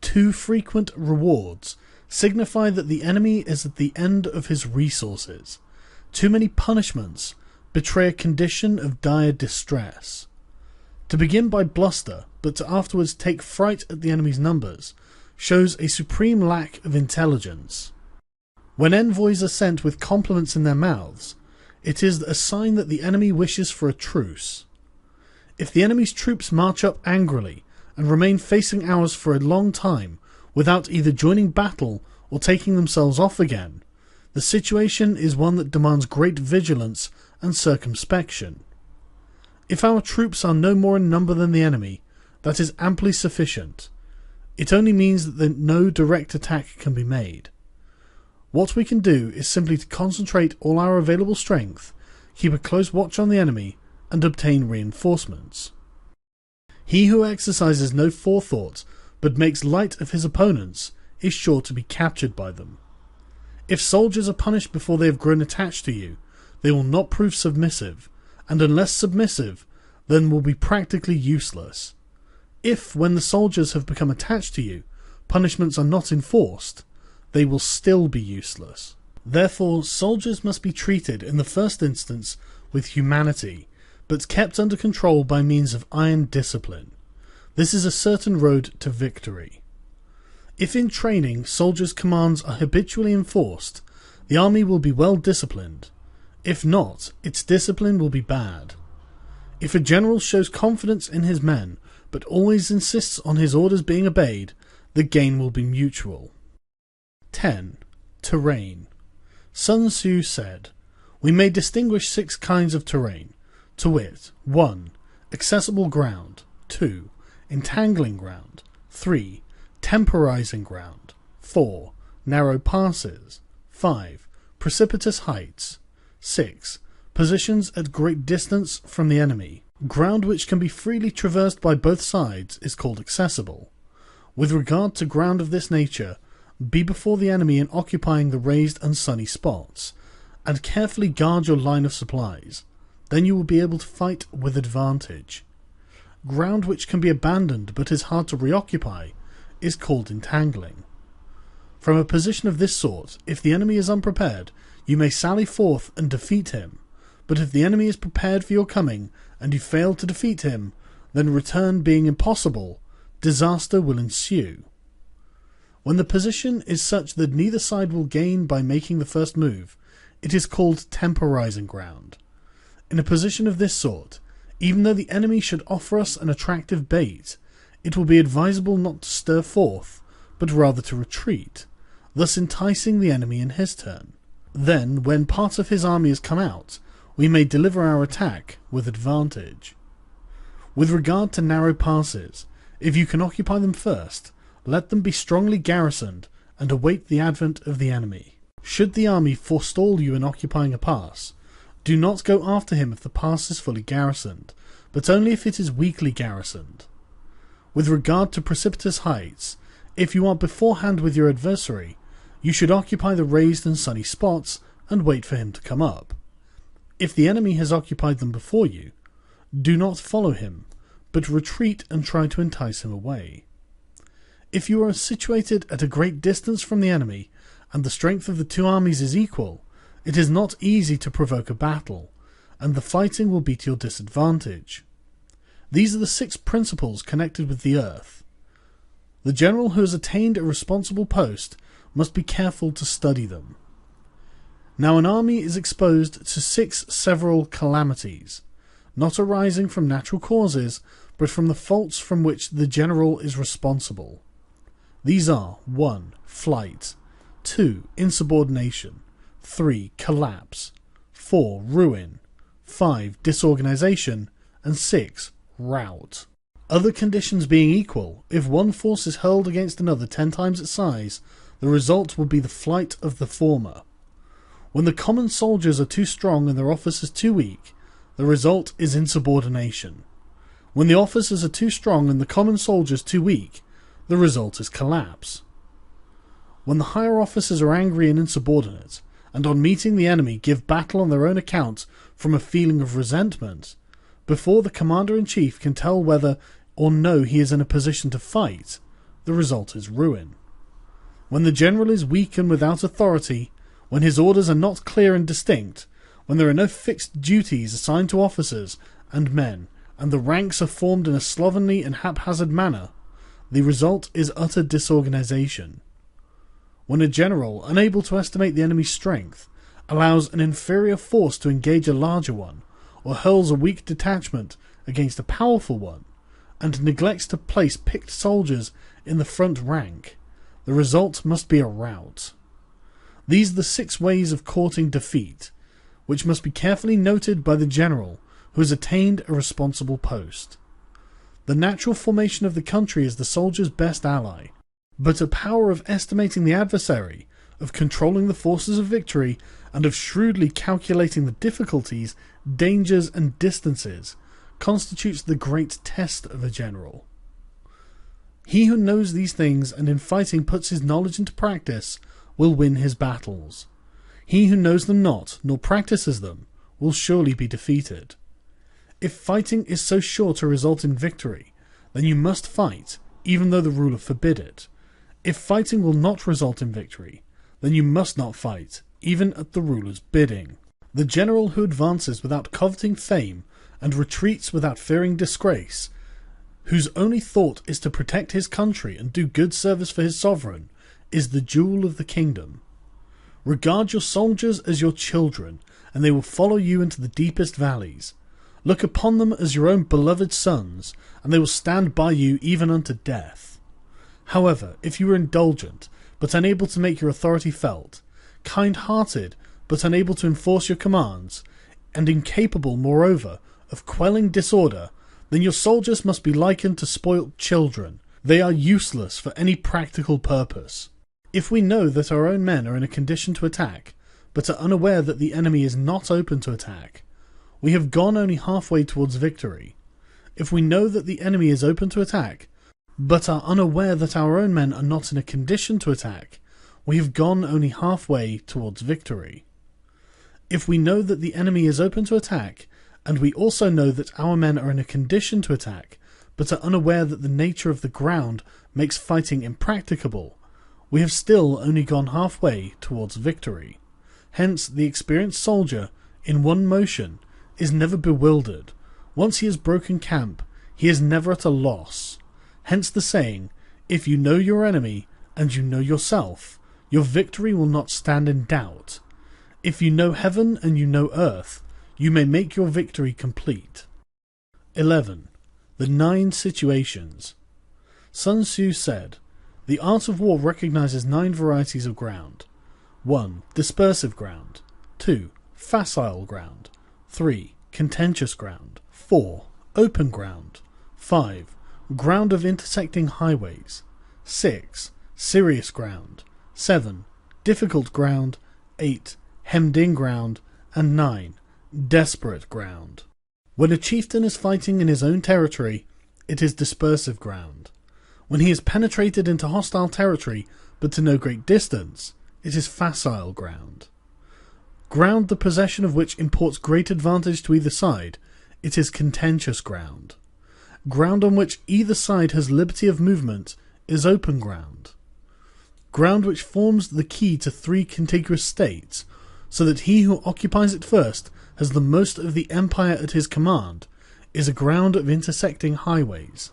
Too frequent rewards signify that the enemy is at the end of his resources. Too many punishments betray a condition of dire distress. To begin by bluster, but to afterwards take fright at the enemy's numbers, shows a supreme lack of intelligence. When envoys are sent with compliments in their mouths, it is a sign that the enemy wishes for a truce. If the enemy's troops march up angrily and remain facing ours for a long time without either joining battle or taking themselves off again, the situation is one that demands great vigilance and circumspection. If our troops are no more in number than the enemy, that is amply sufficient. It only means that no direct attack can be made. What we can do is simply to concentrate all our available strength, keep a close watch on the enemy, and obtain reinforcements. He who exercises no forethought, but makes light of his opponents, is sure to be captured by them. If soldiers are punished before they have grown attached to you, they will not prove submissive, and unless submissive, then will be practically useless. If, when the soldiers have become attached to you, punishments are not enforced, they will still be useless. Therefore, soldiers must be treated in the first instance with humanity, but kept under control by means of iron discipline. This is a certain road to victory. If in training soldiers' commands are habitually enforced, the army will be well disciplined. If not, its discipline will be bad. If a general shows confidence in his men, but always insists on his orders being obeyed, the gain will be mutual. 10. Terrain. Sun Tzu said, "We may distinguish 6 kinds of terrain, to wit, 1. Accessible ground, 2. Entangling ground, 3. Temporizing ground, 4. Narrow passes, 5. Precipitous heights, 6. Positions at great distance from the enemy. Ground which can be freely traversed by both sides is called accessible. With regard to ground of this nature, be before the enemy in occupying the raised and sunny spots, and carefully guard your line of supplies. Then you will be able to fight with advantage. Ground which can be abandoned but is hard to reoccupy is called entangling. From a position of this sort, if the enemy is unprepared, you may sally forth and defeat him, but if the enemy is prepared for your coming, and you fail to defeat him, then return being impossible, disaster will ensue. When the position is such that neither side will gain by making the first move, it is called temporizing ground. In a position of this sort, even though the enemy should offer us an attractive bait, it will be advisable not to stir forth, but rather to retreat, thus enticing the enemy in his turn. Then, when part of his army has come out, we may deliver our attack with advantage. With regard to narrow passes, if you can occupy them first, let them be strongly garrisoned and await the advent of the enemy. Should the army forestall you in occupying a pass, do not go after him if the pass is fully garrisoned, but only if it is weakly garrisoned. With regard to precipitous heights, if you are beforehand with your adversary, you should occupy the raised and sunny spots and wait for him to come up. If the enemy has occupied them before you, do not follow him, but retreat and try to entice him away. If you are situated at a great distance from the enemy, and the strength of the two armies is equal, it is not easy to provoke a battle, and the fighting will be to your disadvantage. These are the 6 principles connected with the earth. The general who has attained a responsible post must be careful to study them. Now an army is exposed to 6 several calamities, not arising from natural causes, but from the faults from which the general is responsible. These are 1. Flight, 2. Insubordination, 3. Collapse, 4. Ruin, 5. Disorganization, and 6. Rout. Other conditions being equal, if one force is hurled against another 10 times its size, the result will be the flight of the former. When the common soldiers are too strong and their officers too weak, the result is insubordination. When the officers are too strong and the common soldiers too weak, the result is collapse. When the higher officers are angry and insubordinate, and on meeting the enemy give battle on their own account from a feeling of resentment, before the commander-in-chief can tell whether or no he is in a position to fight, the result is ruin. When the general is weak and without authority, when his orders are not clear and distinct, when there are no fixed duties assigned to officers and men, and the ranks are formed in a slovenly and haphazard manner, the result is utter disorganization. When a general, unable to estimate the enemy's strength, allows an inferior force to engage a larger one, or hurls a weak detachment against a powerful one, and neglects to place picked soldiers in the front rank, the result must be a rout. These are the 6 ways of courting defeat, which must be carefully noted by the general who has attained a responsible post. The natural formation of the country is the soldier's best ally, but a power of estimating the adversary, of controlling the forces of victory, and of shrewdly calculating the difficulties, dangers, and distances constitutes the great test of a general. He who knows these things and in fighting puts his knowledge into practice will win his battles. He who knows them not, nor practices them, will surely be defeated. If fighting is so sure to result in victory, then you must fight, even though the ruler forbid it. If fighting will not result in victory, then you must not fight, even at the ruler's bidding. The general who advances without coveting fame and retreats without fearing disgrace, whose only thought is to protect his country and do good service for his sovereign, is the jewel of the kingdom. Regard your soldiers as your children, and they will follow you into the deepest valleys. Look upon them as your own beloved sons, and they will stand by you even unto death. However, if you are indulgent, but unable to make your authority felt, kind-hearted, but unable to enforce your commands, and incapable, moreover, of quelling disorder, then your soldiers must be likened to spoilt children. They are useless for any practical purpose. If we know that our own men are in a condition to attack, but are unaware that the enemy is not open to attack, we have gone only halfway towards victory. If we know that the enemy is open to attack, but are unaware that our own men are not in a condition to attack, we have gone only halfway towards victory. If we know that the enemy is open to attack, and we also know that our men are in a condition to attack, but are unaware that the nature of the ground makes fighting impracticable, we have still only gone halfway towards victory. Hence, the experienced soldier, in one motion, is never bewildered. Once he has broken camp, he is never at a loss. Hence the saying, if you know your enemy, and you know yourself, your victory will not stand in doubt. If you know heaven and you know earth, you may make your victory complete. 11. The 9 situations. Sun Tzu said, the art of war recognizes 9 varieties of ground. 1. Dispersive ground. 2. Facile ground. 3. Contentious ground. 4. Open ground. 5. Ground of intersecting highways. 6. Serious ground. 7. Difficult ground. 8. Hemmed-in ground. And 9. Desperate ground. When a chieftain is fighting in his own territory, it is dispersive ground. When he has penetrated into hostile territory, but to no great distance, it is facile ground. Ground the possession of which imports great advantage to either side, it is contentious ground. Ground on which either side has liberty of movement is open ground. Ground which forms the key to 3 contiguous states, so that he who occupies it first has the most of the empire at his command, is a ground of intersecting highways.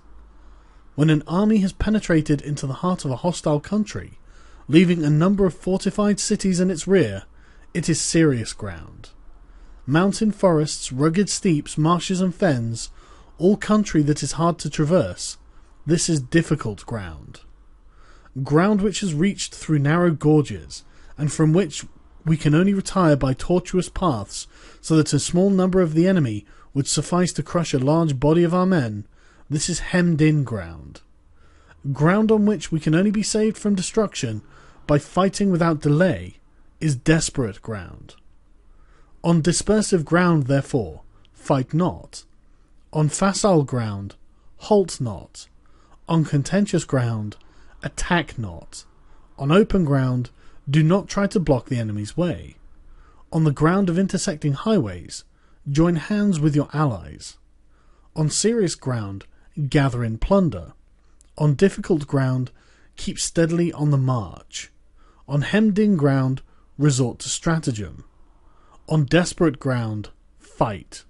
When an army has penetrated into the heart of a hostile country, leaving a number of fortified cities in its rear, it is serious ground. Mountain forests, rugged steeps, marshes and fens, all country that is hard to traverse, this is difficult ground. Ground which is reached through narrow gorges, and from which we can only retire by tortuous paths, so that a small number of the enemy would suffice to crush a large body of our men, This is hemmed-in ground. Ground on which we can only be saved from destruction by fighting without delay is desperate ground. On dispersive ground, therefore, fight not. On facile ground, halt not. On contentious ground, attack not. On open ground, do not try to block the enemy's way. On the ground of intersecting highways, join hands with your allies. On serious ground, gather in plunder. On difficult ground, keep steadily on the march. On hemmed-in ground, resort to stratagem. On desperate ground, fight.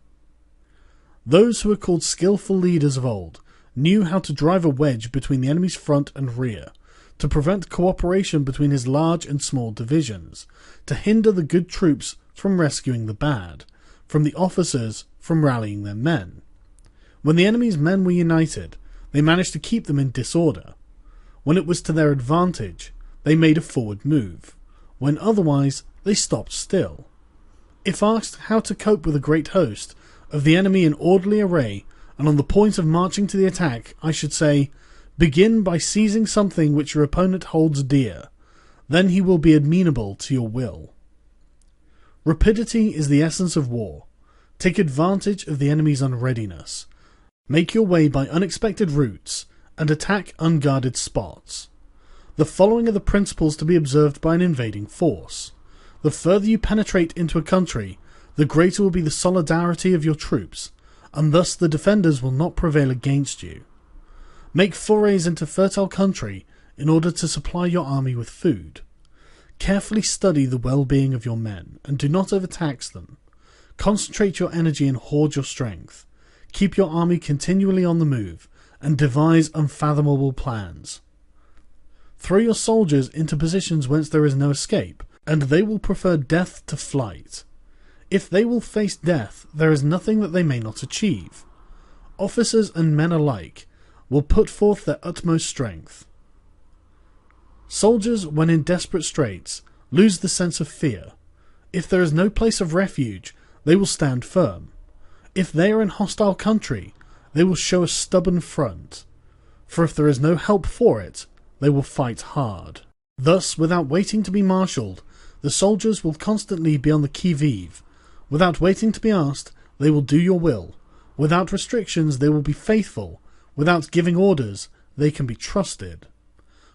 Those who were called skillful leaders of old knew how to drive a wedge between the enemy's front and rear, to prevent cooperation between his large and small divisions, to hinder the good troops from rescuing the bad, from the officers from rallying their men. When the enemy's men were united, they managed to keep them in disorder. When it was to their advantage, they made a forward move. When otherwise, they stopped still. If asked how to cope with a great host of the enemy in orderly array and on the point of marching to the attack, I should say, begin by seizing something which your opponent holds dear. Then he will be amenable to your will. Rapidity is the essence of war. Take advantage of the enemy's unreadiness. Make your way by unexpected routes, and attack unguarded spots. The following are the principles to be observed by an invading force. The further you penetrate into a country, the greater will be the solidarity of your troops, and thus the defenders will not prevail against you. Make forays into fertile country in order to supply your army with food. Carefully study the well-being of your men, and do not overtax them. Concentrate your energy and hoard your strength. Keep your army continually on the move, and devise unfathomable plans. Throw your soldiers into positions whence there is no escape, and they will prefer death to flight. If they will face death, there is nothing that they may not achieve. Officers and men alike will put forth their utmost strength. Soldiers, when in desperate straits, lose the sense of fear. If there is no place of refuge, they will stand firm. If they are in hostile country, they will show a stubborn front. For if there is no help for it, they will fight hard. Thus, without waiting to be marshalled, the soldiers will constantly be on the qui-vive. Without waiting to be asked, they will do your will. Without restrictions, they will be faithful. Without giving orders, they can be trusted.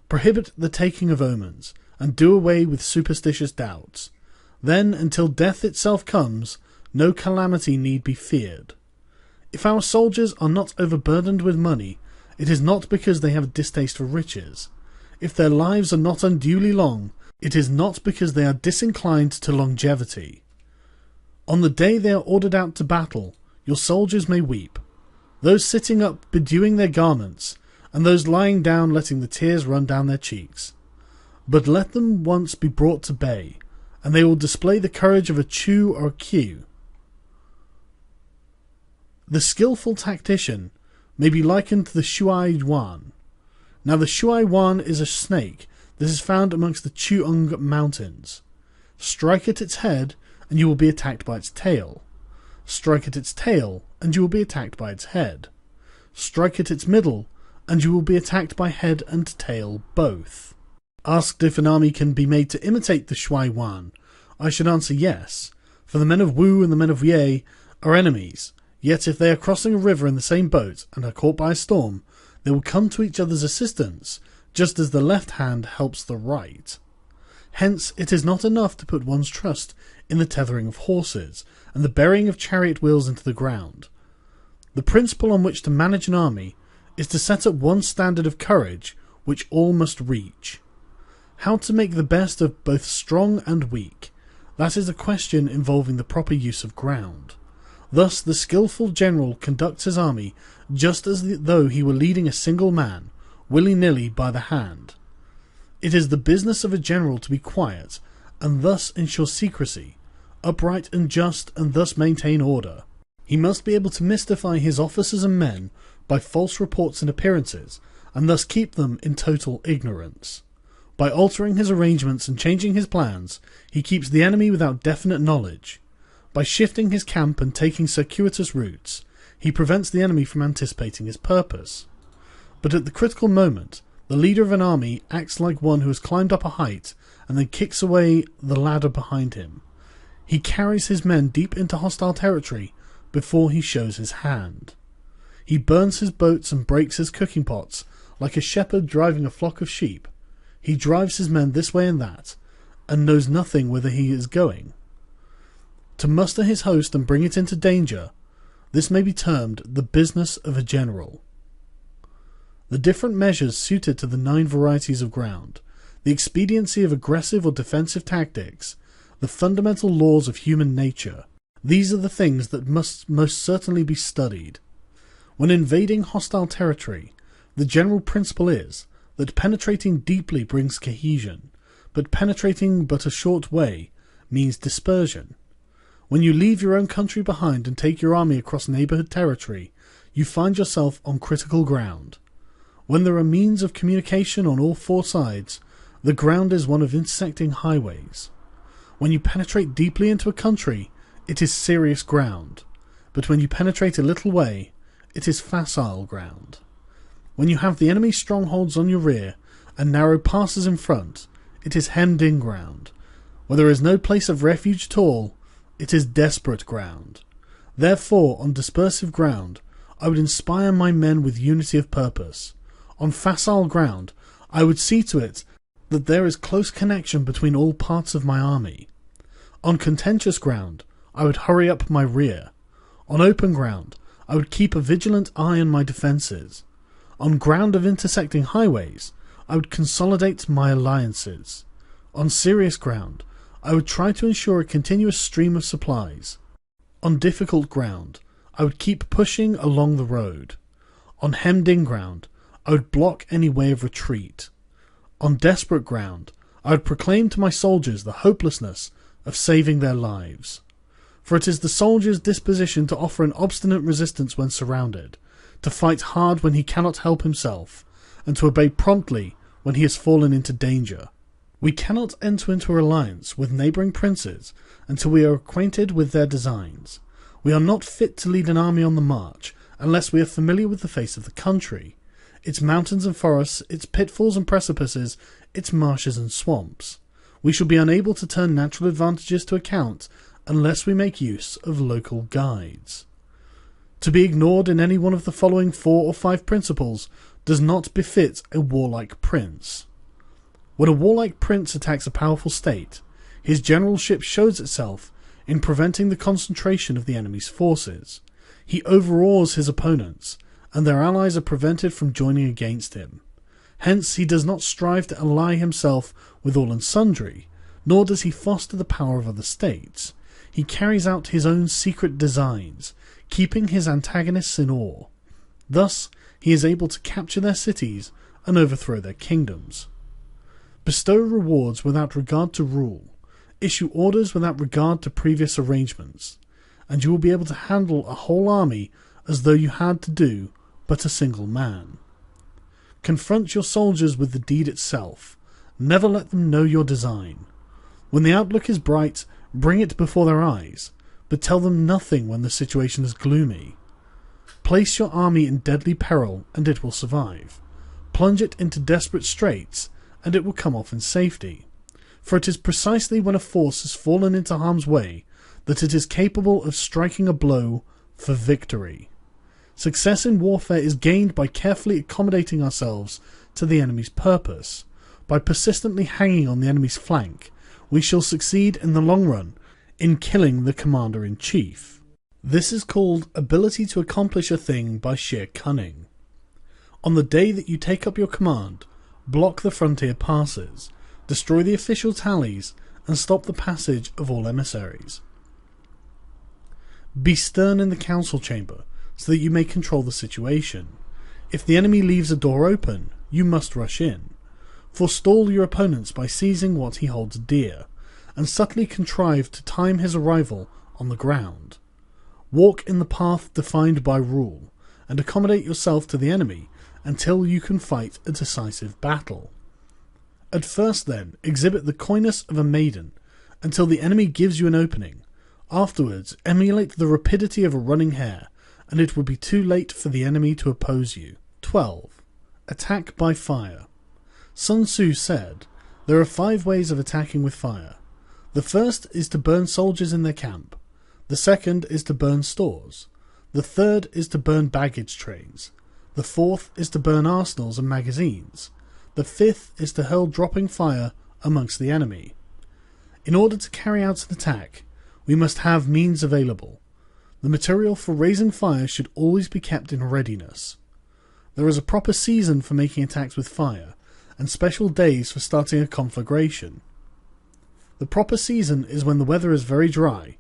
Prohibit the taking of omens, and do away with superstitious doubts. Then, until death itself comes, no calamity need be feared. If our soldiers are not overburdened with money, it is not because they have a distaste for riches. If their lives are not unduly long, it is not because they are disinclined to longevity. On the day they are ordered out to battle, your soldiers may weep, those sitting up bedewing their garments, and those lying down letting the tears run down their cheeks. But let them once be brought to bay, and they will display the courage of a Chu or a Q. The skillful tactician may be likened to the Shuai Yuan. Now the Shuai Yuan is a snake that is found amongst the Chuung Mountains. Strike at its head, and you will be attacked by its tail. Strike at its tail, and you will be attacked by its head. Strike at its middle, and you will be attacked by head and tail both. Asked if an army can be made to imitate the Shuai Yuan, I should answer yes, for the men of Wu and the men of Ye are enemies. Yet if they are crossing a river in the same boat and are caught by a storm, they will come to each other's assistance, just as the left hand helps the right. Hence it is not enough to put one's trust in the tethering of horses and the burying of chariot wheels into the ground. The principle on which to manage an army is to set up one standard of courage which all must reach. How to make the best of both strong and weak, that is a question involving the proper use of ground. Thus the skillful general conducts his army just as though he were leading a single man, willy-nilly by the hand. It is the business of a general to be quiet, and thus ensure secrecy, upright and just, and thus maintain order. He must be able to mystify his officers and men by false reports and appearances, and thus keep them in total ignorance. By altering his arrangements and changing his plans, he keeps the enemy without definite knowledge. By shifting his camp and taking circuitous routes, He prevents the enemy from anticipating his purpose. But at the critical moment, the leader of an army acts like one who has climbed up a height and then kicks away the ladder behind him. He carries his men deep into hostile territory before he shows his hand. He burns his boats and breaks his cooking pots like a shepherd driving a flock of sheep. He drives his men this way and that, and knows nothing whither he is going. To muster his host and bring it into danger, this may be termed the business of a general. The different measures suited to the 9 varieties of ground, the expediency of aggressive or defensive tactics, the fundamental laws of human nature, these are the things that must most certainly be studied. When invading hostile territory, the general principle is that penetrating deeply brings cohesion, but penetrating but a short way means dispersion. When you leave your own country behind and take your army across neighbourhood territory, you find yourself on critical ground. When there are means of communication on all 4 sides, the ground is one of intersecting highways. When you penetrate deeply into a country, it is serious ground, but when you penetrate a little way, it is facile ground. When you have the enemy's strongholds on your rear and narrow passes in front, it is hemmed-in ground. Where there is no place of refuge at all, it is desperate ground. Therefore, on dispersive ground, I would inspire my men with unity of purpose. On facile ground, I would see to it that there is close connection between all parts of my army. On contentious ground, I would hurry up my rear. On open ground, I would keep a vigilant eye on my defences. On ground of intersecting highways, I would consolidate my alliances. On serious ground, I would try to ensure a continuous stream of supplies. On difficult ground, I would keep pushing along the road. On hemmed-in ground, I would block any way of retreat. On desperate ground, I would proclaim to my soldiers the hopelessness of saving their lives. For it is the soldier's disposition to offer an obstinate resistance when surrounded, to fight hard when he cannot help himself, and to obey promptly when he has fallen into danger. We cannot enter into an alliance with neighbouring princes until we are acquainted with their designs. We are not fit to lead an army on the march unless we are familiar with the face of the country, its mountains and forests, its pitfalls and precipices, its marshes and swamps. We shall be unable to turn natural advantages to account unless we make use of local guides. To be ignored in any one of the following 4 or 5 principles does not befit a warlike prince. When a warlike prince attacks a powerful state, his generalship shows itself in preventing the concentration of the enemy's forces. He overawes his opponents, and their allies are prevented from joining against him. Hence he does not strive to ally himself with all and sundry, nor does he foster the power of other states. He carries out his own secret designs, keeping his antagonists in awe. Thus he is able to capture their cities and overthrow their kingdoms. Bestow rewards without regard to rule, issue orders without regard to previous arrangements, and you will be able to handle a whole army as though you had to do but a single man. Confront your soldiers with the deed itself. Never let them know your design. When the outlook is bright, bring it before their eyes, but tell them nothing when the situation is gloomy. Place your army in deadly peril, and it will survive. Plunge it into desperate straits, and it will come off in safety. For it is precisely when a force has fallen into harm's way that it is capable of striking a blow for victory. Success in warfare is gained by carefully accommodating ourselves to the enemy's purpose. By persistently hanging on the enemy's flank, we shall succeed in the long run in killing the commander-in-chief. This is called ability to accomplish a thing by sheer cunning. On the day that you take up your command, block the frontier passes, destroy the official tallies, and stop the passage of all emissaries. Be stern in the council chamber, so that you may control the situation. If the enemy leaves a door open, you must rush in. Forestall your opponents by seizing what he holds dear, and subtly contrive to time his arrival on the ground. Walk in the path defined by rule, and accommodate yourself to the enemy until you can fight a decisive battle. At first, then, exhibit the coyness of a maiden until the enemy gives you an opening. Afterwards, emulate the rapidity of a running hare, and it would be too late for the enemy to oppose you. 12. Attack by fire. Sun Tzu said, "There are 5 ways of attacking with fire. The first is to burn soldiers in their camp. The second is to burn stores. The third is to burn baggage trains. The fourth is to burn arsenals and magazines. The fifth is to hurl dropping fire amongst the enemy." In order to carry out an attack, we must have means available. The material for raising fire should always be kept in readiness. There is a proper season for making attacks with fire, and special days for starting a conflagration. The proper season is when the weather is very dry.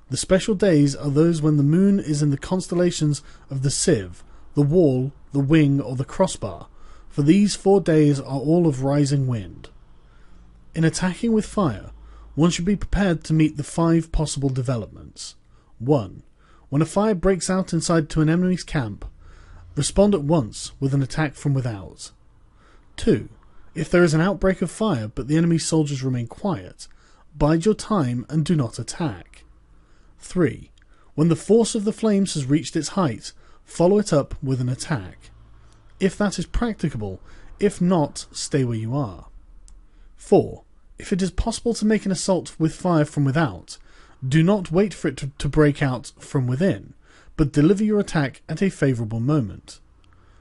The special days are those when the moon is in the constellations of the sieve, the wall, the wing, or the crossbar, for these 4 days are all of rising wind. In attacking with fire, one should be prepared to meet the 5 possible developments. 1. When a fire breaks out inside to an enemy's camp, respond at once with an attack from without. 2. If there is an outbreak of fire but the enemy's soldiers remain quiet, bide your time and do not attack. 3. When the force of the flames has reached its height, follow it up with an attack. If that is practicable, if not, stay where you are. 4. If it is possible to make an assault with fire from without, do not wait for it to break out from within, but deliver your attack at a favourable moment.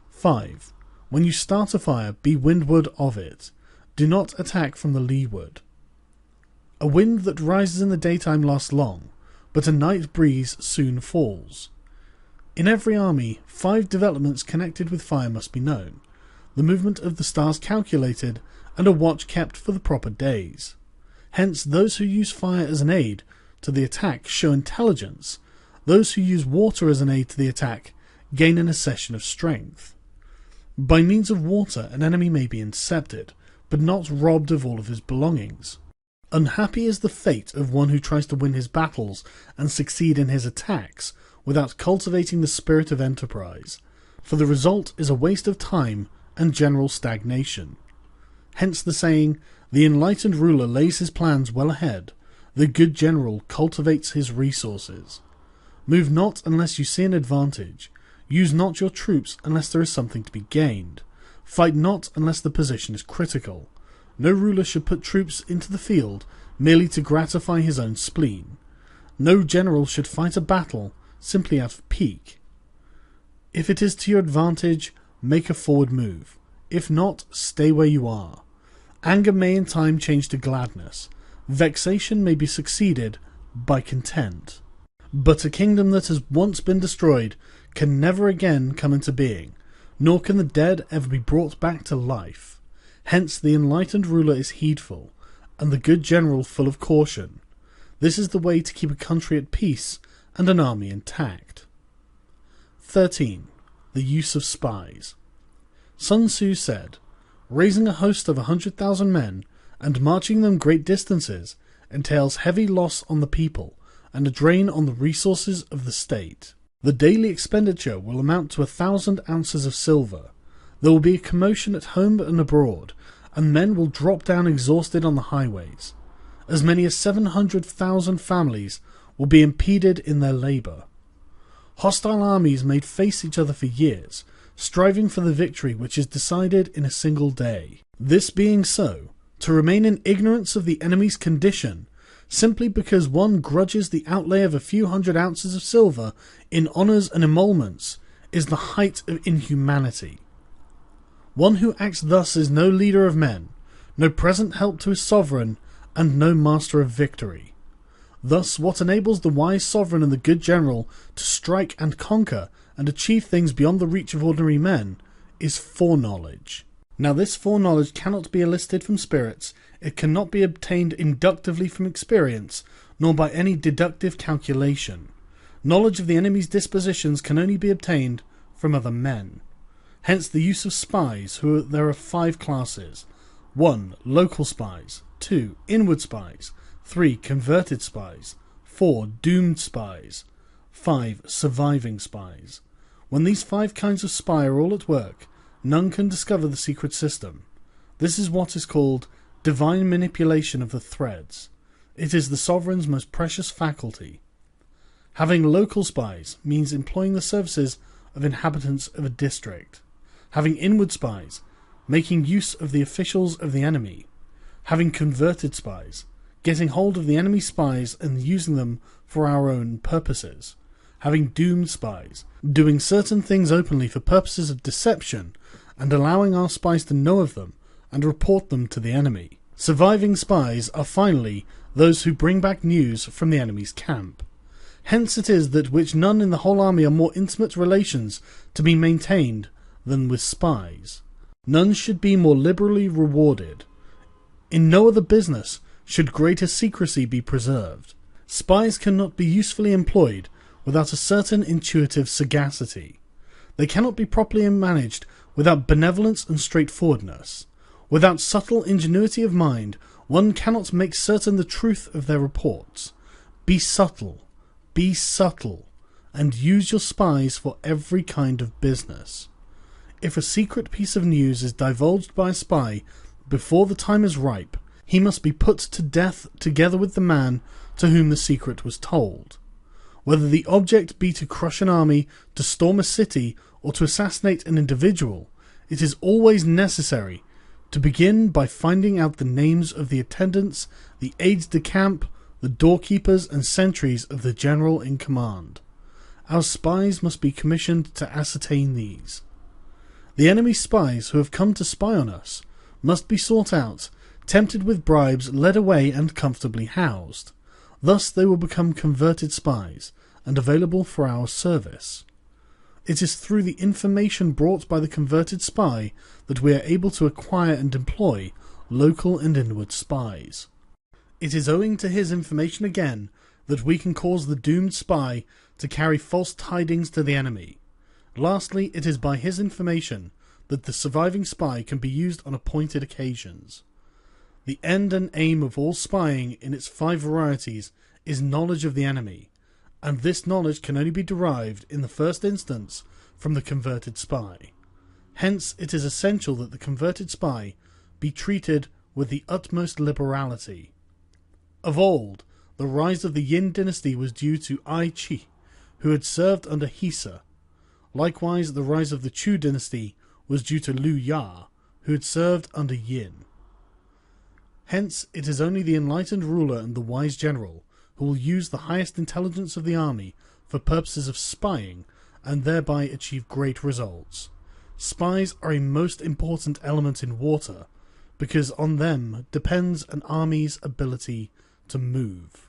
5. When you start a fire, be windward of it. Do not attack from the leeward. A wind that rises in the daytime lasts long, but a night breeze soon falls. In every army, 5 developments connected with fire must be known, the movement of the stars calculated, and a watch kept for the proper days. Hence, those who use fire as an aid to the attack show intelligence. Those who use water as an aid to the attack gain an accession of strength. By means of water, an enemy may be intercepted, but not robbed of all of his belongings. Unhappy is the fate of one who tries to win his battles and succeed in his attacks without cultivating the spirit of enterprise, for the result is a waste of time and general stagnation. Hence the saying, "The enlightened ruler lays his plans well ahead, the good general cultivates his resources." Move not unless you see an advantage. Use not your troops unless there is something to be gained. Fight not unless the position is critical. No ruler should put troops into the field merely to gratify his own spleen. No general should fight a battle simply out of pique. If it is to your advantage, make a forward move. If not, stay where you are. Anger may in time change to gladness. Vexation may be succeeded by content. But a kingdom that has once been destroyed can never again come into being, nor can the dead ever be brought back to life. Hence the enlightened ruler is heedful, and the good general full of caution. This is the way to keep a country at peace and an army intact. 13. The use of spies. Sun Tzu said, "Raising a host of 100,000 men and marching them great distances entails heavy loss on the people and a drain on the resources of the state. The daily expenditure will amount to 1,000 ounces of silver. There will be a commotion at home and abroad, and men will drop down exhausted on the highways. As many as 700,000 families will be impeded in their labour. Hostile armies may face each other for years, striving for the victory which is decided in a single day. This being so, to remain in ignorance of the enemy's condition, simply because one grudges the outlay of a few hundred ounces of silver in honours and emoluments, is the height of inhumanity. One who acts thus is no leader of men, no present help to his sovereign, and no master of victory. Thus, what enables the wise sovereign and the good general to strike and conquer and achieve things beyond the reach of ordinary men is foreknowledge. Now this foreknowledge cannot be elicited from spirits, it cannot be obtained inductively from experience, nor by any deductive calculation. Knowledge of the enemy's dispositions can only be obtained from other men. Hence the use of spies, there are 5 classes. 1. Local spies. 2. Inward spies. 3. Converted spies. 4. Doomed spies. 5. Surviving spies. When these 5 kinds of spy are all at work, none can discover the secret system. This is what is called divine manipulation of the threads. It is the sovereign's most precious faculty. Having local spies means employing the services of inhabitants of a district. Having inward spies, making use of the officials of the enemy. Having converted spies, getting hold of the enemy's spies and using them for our own purposes. Having doomed spies, doing certain things openly for purposes of deception and allowing our spies to know of them and report them to the enemy. Surviving spies are finally those who bring back news from the enemy's camp. Hence it is that which none in the whole army are more intimate relations to be maintained than with spies. None should be more liberally rewarded. In no other business should greater secrecy be preserved. Spies cannot be usefully employed without a certain intuitive sagacity. They cannot be properly managed without benevolence and straightforwardness. Without subtle ingenuity of mind, one cannot make certain the truth of their reports. Be subtle, and use your spies for every kind of business. If a secret piece of news is divulged by a spy before the time is ripe, he must be put to death together with the man to whom the secret was told. Whether the object be to crush an army, to storm a city, or to assassinate an individual, it is always necessary to begin by finding out the names of the attendants, the aides de camp, the doorkeepers and sentries of the general in command. Our spies must be commissioned to ascertain these. The enemy's spies who have come to spy on us must be sought out, tempted with bribes, led away and comfortably housed. Thus they will become converted spies and available for our service. It is through the information brought by the converted spy that we are able to acquire and employ local and inward spies. It is owing to his information again that we can cause the doomed spy to carry false tidings to the enemy. Lastly, it is by his information that the surviving spy can be used on appointed occasions. The end and aim of all spying in its 5 varieties is knowledge of the enemy, and this knowledge can only be derived in the first instance from the converted spy. Hence it is essential that the converted spy be treated with the utmost liberality. Of old, the rise of the Yin dynasty was due to Ai Chi, who had served under Hisa. Likewise, the rise of the Chu dynasty was due to Liu Ya, who had served under Yin. Hence, it is only the enlightened ruler and the wise general who will use the highest intelligence of the army for purposes of spying and thereby achieve great results. Spies are a most important element in war, because on them depends an army's ability to move.